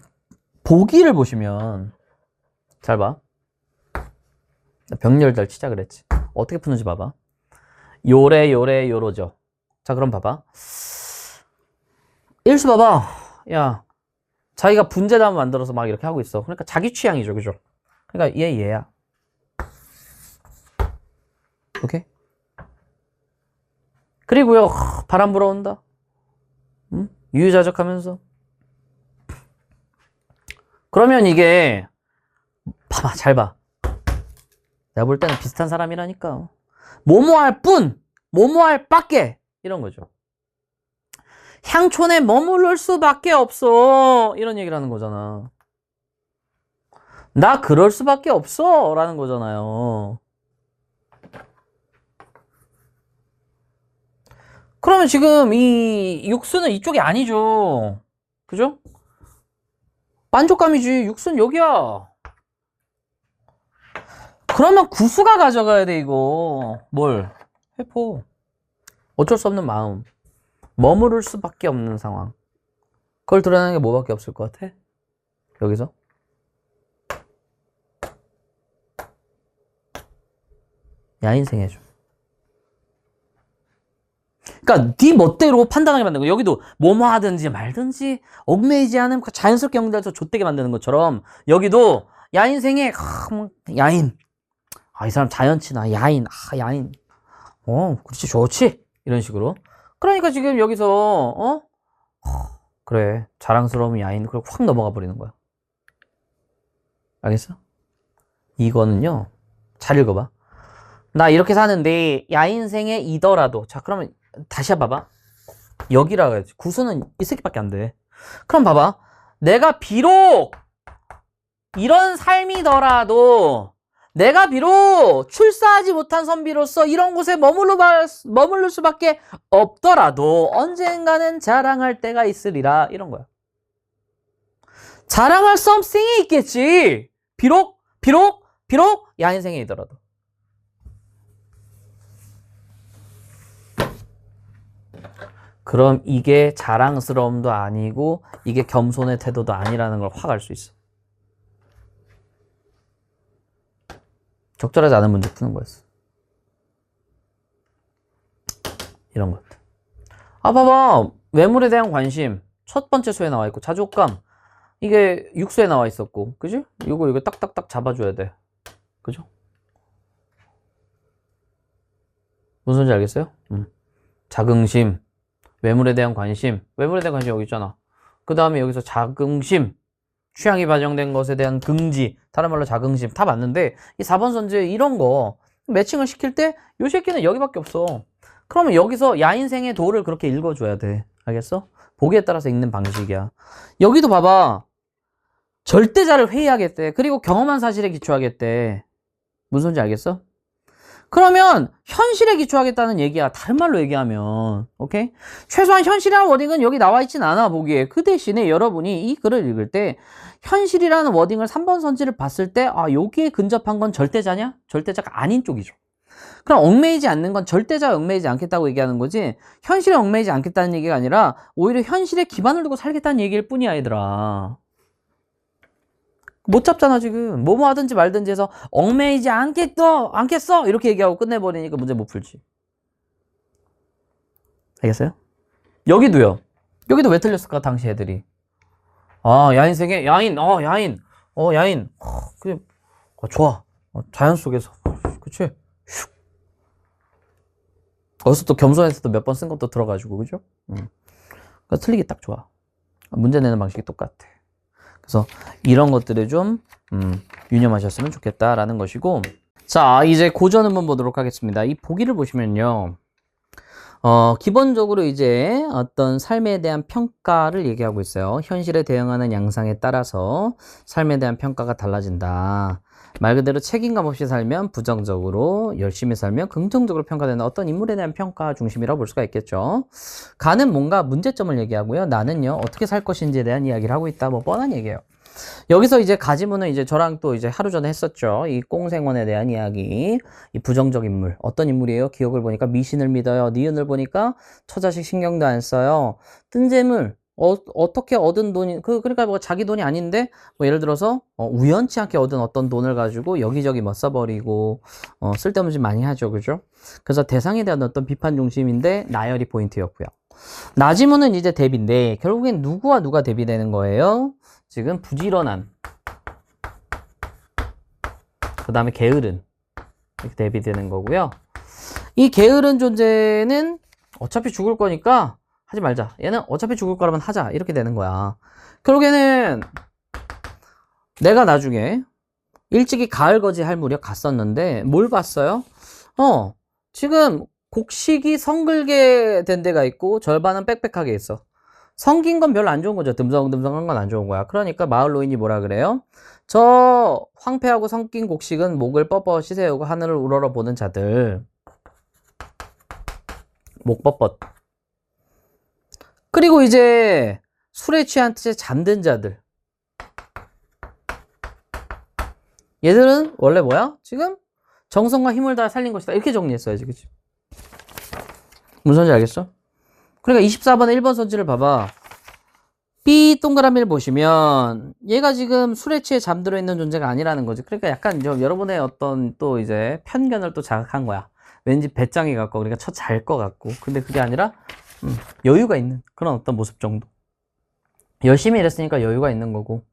보기를 보시면 잘 봐. 병렬달 치자 그랬지. 어떻게 푸는지 봐봐. 요로죠. 자 그럼 봐봐. 일수 봐봐. 야 자기가 분재담을 만들어서 막 이렇게 하고 있어. 그러니까 자기 취향이죠. 그죠? 그러니까 얘야. 오케이? 그리고요 바람 불어온다. 응? 유유자적하면서 그러면 이게 봐봐 잘 봐. 내가 볼 때는 비슷한 사람이라니까. 뭐뭐할 뿐, 뭐뭐할 밖에 이런 거죠. 향촌에 머무를 수밖에 없어 이런 얘기를 하는 거잖아. 나 그럴 수밖에 없어 라는 거잖아요. 그러면 지금 이 육수는 이쪽이 아니죠. 그죠? 만족감이지. 육수는 여기야. 그러면 구수가 가져가야 돼 이거. 뭘? 회포. 어쩔 수 없는 마음. 머무를 수밖에 없는 상황. 그걸 드러내는 게 뭐밖에 없을 것 같아? 여기서? 야 인생 해줘. 그러니까 네 멋대로 판단하게 만드는 거. 여기도 뭐뭐 하든지 말든지 얽매이지 않은 자연스럽게 연결해서 좆되게 만드는 것처럼 여기도 야인생에 야인. 아, 이 사람 자연치나 야인. 아, 야인. 그렇지, 좋지. 이런 식으로. 그러니까 지금 여기서 그래, 자랑스러운 야인. 그리고 확 넘어가 버리는 거야. 알겠어? 이거는요, 잘 읽어봐. 나 이렇게 사는데 야인생에 이더라도. 자, 그러면 다시 봐봐. 여기라 해야지. 구수는 이 새끼밖에 안 돼. 그럼 봐봐. 내가 비록 이런 삶이더라도 내가 비록 출사하지 못한 선비로서 이런 곳에 머무를 수밖에 없더라도 언젠가는 자랑할 때가 있으리라. 이런 거야. 자랑할 something이 있겠지. 비록 야인생에 이더라도. 그럼 이게 자랑스러움도 아니고 이게 겸손의 태도도 아니라는 걸 확 알 수 있어. 적절하지 않은 문제 푸는 거였어. 이런 것들. 아, 봐봐. 외물에 대한 관심. 첫 번째 수에 나와 있고, 자족감. 이게 6수에 나와 있었고, 그지? 이거 딱딱딱 잡아줘야 돼. 그죠? 무슨 소리인지 알겠어요? 자긍심. 외물에 대한 관심. 외물에 대한 관심 여기 있잖아. 그 다음에 여기서 자긍심. 취향이 반영된 것에 대한 긍지, 다른 말로 자긍심 다 맞는데 이 4번 선제 이런 거 매칭을 시킬 때 요 새끼는 여기밖에 없어. 그러면 여기서 야인생의 도를 그렇게 읽어줘야 돼. 알겠어? 보기에 따라서 읽는 방식이야. 여기도 봐봐. 절대자를 회의하겠대. 그리고 경험한 사실에 기초하겠대. 무슨 소리인지 알겠어? 그러면 현실에 기초하겠다는 얘기야. 다른 말로 얘기하면. 오케이? 최소한 현실이라는 워딩은 여기 나와 있진 않아, 보기에. 그 대신에 여러분이 이 글을 읽을 때 현실이라는 워딩을 3번 선지를 봤을 때 여기에 근접한 건 절대자냐? 절대자가 아닌 쪽이죠. 그럼 얽매이지 않는 건 절대자가 얽매이지 않겠다고 얘기하는 거지 현실에 얽매이지 않겠다는 얘기가 아니라 오히려 현실에 기반을 두고 살겠다는 얘기일 뿐이야, 얘들아. 못 잡잖아, 지금. 뭐뭐 하든지 말든지 해서 얽매이지 않겠어 이렇게 얘기하고 끝내버리니까 문제 못 풀지. 알겠어요? 여기도요. 여기도 왜 틀렸을까, 당시 애들이. 야인생에 야인. 그래. 좋아. 자연 속에서. 그치? 슉. 거기서 또 겸손해서 또 몇 번 쓴 것도 들어가지고, 그죠? 그러니까 틀리기 딱 좋아. 문제 내는 방식이 똑같아. 그래서 이런 것들을 좀 유념하셨으면 좋겠다라는 것이고, 자, 이제 고전 한번 보도록 하겠습니다. 이 보기를 보시면요, 기본적으로 이제 어떤 삶에 대한 평가를 얘기하고 있어요. 현실에 대응하는 양상에 따라서 삶에 대한 평가가 달라진다. 말 그대로 책임감 없이 살면 부정적으로, 열심히 살면 긍정적으로 평가되는 어떤 인물에 대한 평가 중심이라고 볼 수가 있겠죠. 가는 뭔가 문제점을 얘기하고요. 나는요, 어떻게 살 것인지에 대한 이야기를 하고 있다. 뭐 뻔한 얘기예요. 여기서 이제 가지문은 이제 저랑 또 이제 하루 전에 했었죠. 이 꽁생원에 대한 이야기. 이 부정적 인물. 어떤 인물이에요? 기억을 보니까 미신을 믿어요. 니은을 보니까 처자식 신경도 안 써요. 뜬재물. 어떻게 얻은 돈이, 그러니까 뭐 자기 돈이 아닌데, 뭐 예를 들어서, 우연치 않게 얻은 어떤 돈을 가지고 여기저기 뭐 써버리고, 쓸데없는 짓 많이 하죠. 그죠? 그래서 대상에 대한 어떤 비판 중심인데, 나열이 포인트였고요. 나지문은 이제 대비인데, 결국엔 누구와 누가 대비되는 거예요? 지금 부지런한. 그 다음에 게으른. 이렇게 대비되는 거고요. 이 게으른 존재는 어차피 죽을 거니까, 하지 말자. 얘는 어차피 죽을 거라면 하자. 이렇게 되는 거야. 결국에는 내가 나중에 일찍이 가을거지 할 무렵 갔었는데 뭘 봤어요? 지금 곡식이 성글게 된 데가 있고 절반은 빽빽하게 있어. 성긴 건 별로 안 좋은 거죠. 듬성듬성한 건 안 좋은 거야. 그러니까 마을 노인이 뭐라 그래요? 저 황폐하고 성긴 곡식은 목을 뻣뻣이 세우고 하늘을 우러러 보는 자들. 목 뻣뻣. 그리고 이제 술에 취한 채 잠든 자들. 얘들은 원래 뭐야? 지금 정성과 힘을 다해 살린 것이다. 이렇게 정리했어야지. 그치? 무슨 소리인지 알겠어? 그러니까 24번에 1번 선지를 봐봐. B 동그라미를 보시면 얘가 지금 술에 취해 잠들어 있는 존재가 아니라는 거지. 그러니까 약간 여러분의 어떤 또 이제 편견을 또 자극한 거야. 왠지 배짱이 같고 그러니까 쳐 잘 것 같고 근데 그게 아니라 여유가 있는 그런 어떤 모습 정도. 열심히 일했으니까 여유가 있는 거고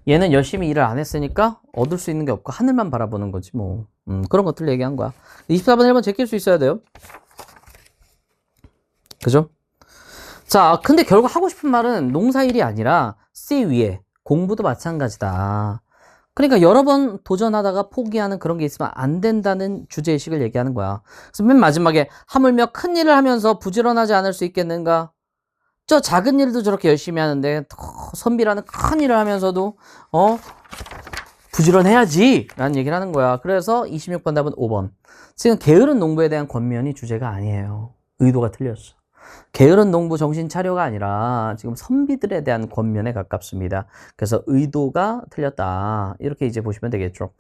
얘는 열심히 일을 안 했으니까 얻을 수 있는 게 없고 하늘만 바라보는 거지 뭐. 그런 것들 얘기한 거야. 24번 1번 제낄 수 있어야 돼요. 그죠? 자, 근데 결국 하고 싶은 말은 농사일이 아니라 C 위에 공부도 마찬가지다. 그러니까 여러 번 도전하다가 포기하는 그런 게 있으면 안 된다는 주제의식을 얘기하는 거야. 그래서 맨 마지막에 하물며 큰 일을 하면서 부지런하지 않을 수 있겠는가? 저 작은 일도 저렇게 열심히 하는데 선비라는 큰 일을 하면서도 부지런해야지 라는 얘기를 하는 거야. 그래서 26번 답은 5번. 지금 게으른 농부에 대한 권면이 주제가 아니에요. 의도가 틀렸어. 게으른 농부 정신 차려가 아니라 지금 선비들에 대한 권면에 가깝습니다. 그래서 의도가 틀렸다. 이렇게 이제 보시면 되겠죠.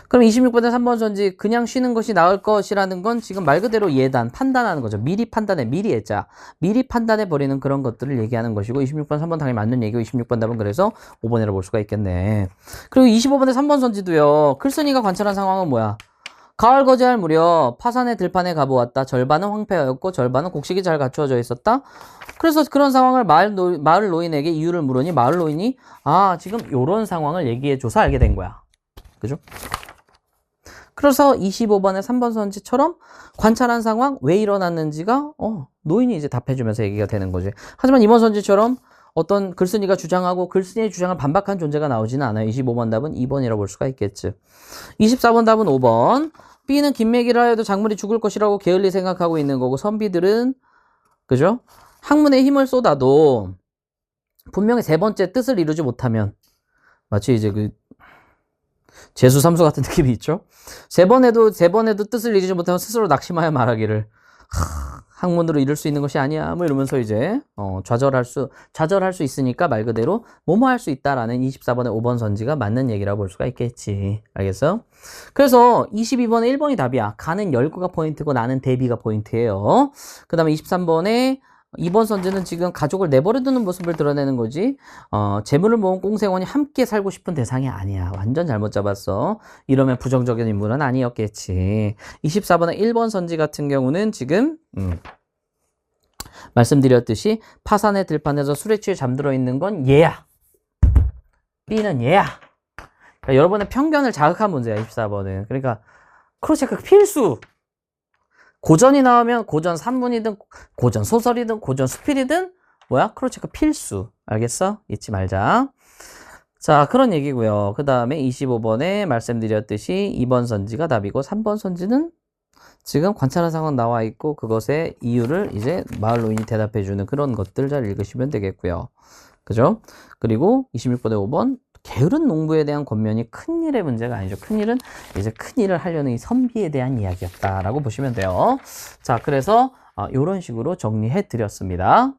그럼 26번에 3번 선지 그냥 쉬는 것이 나을 것이라는 건 지금 말 그대로 예단, 판단하는 거죠. 미리 판단해, 미리 예자. 미리 판단해 버리는 그런 것들을 얘기하는 것이고 26번, 3번 당연히 맞는 얘기고 26번 답은 그래서 5번이라고 볼 수가 있겠네. 그리고 25번에 3번 선지도요. 클슨이가 관찰한 상황은 뭐야? 가을 거제할 무렵 파산의 들판에 가보았다. 절반은 황폐하였고 절반은 곡식이 잘 갖추어져 있었다. 그래서 그런 상황을 마을 노인에게 이유를 물으니 마을 노인이 지금 요런 상황을 얘기해줘서 알게 된 거야. 그죠? 그래서 25번에 3번 선지처럼 관찰한 상황 왜 일어났는지가 노인이 이제 답해주면서 얘기가 되는 거지. 하지만 이번 선지처럼 어떤 글쓴이가 주장하고 글쓴이의 주장을 반박한 존재가 나오지는 않아요. 25번 답은 2번이라고 볼 수가 있겠지. 24번 답은 5번. B는 김매기를 하여도 작물이 죽을 것이라고 게을리 생각하고 있는 거고 선비들은 그죠? 학문에 힘을 쏟아도 분명히 세 번째 뜻을 이루지 못하면 마치 이제 그 재수 삼수 같은 느낌이 있죠? 세 번 해도 뜻을 이루지 못하면 스스로 낙심하여 말하기를 학문으로 이룰 수 있는 것이 아니야 뭐 이러면서 이제 좌절할 수 있으니까 말 그대로 뭐뭐 할 수 있다라는 24번의 5번 선지가 맞는 얘기라고 볼 수가 있겠지. 알겠어? 그래서 22번에 1번이 답이야. 가는 열거가 포인트고 나는 대비가 포인트예요. 그 다음에 23번에 2번 선지는 지금 가족을 내버려두는 모습을 드러내는 거지. 재물을 모은 꽁생원이 함께 살고 싶은 대상이 아니야. 완전 잘못 잡았어. 이러면 부정적인 인물은 아니었겠지. 24번의 1번 선지 같은 경우는 지금 말씀드렸듯이 파산의 들판에서 술에 취해 잠들어 있는 건 얘야. B는 얘야. 그러니까 여러분의 편견을 자극한 문제야. 24번은. 그러니까 크로체크 필수. 고전이 나오면 고전 산문이든 고전 소설이든 고전 수필이든 뭐야? 크로체크 필수. 알겠어? 잊지 말자. 자, 그런 얘기고요. 그 다음에 25번에 말씀드렸듯이 2번 선지가 답이고 3번 선지는 지금 관찰한 상황 나와 있고 그것의 이유를 이제 마을 노인이 대답해주는 그런 것들 잘 읽으시면 되겠고요. 그죠? 그리고 26번에 5번 게으른 농부에 대한 권면이 큰일의 문제가 아니죠. 큰일은 이제 큰일을 하려는 이 선비에 대한 이야기였다라고 보시면 돼요. 자, 그래서 이런 식으로 정리해 드렸습니다.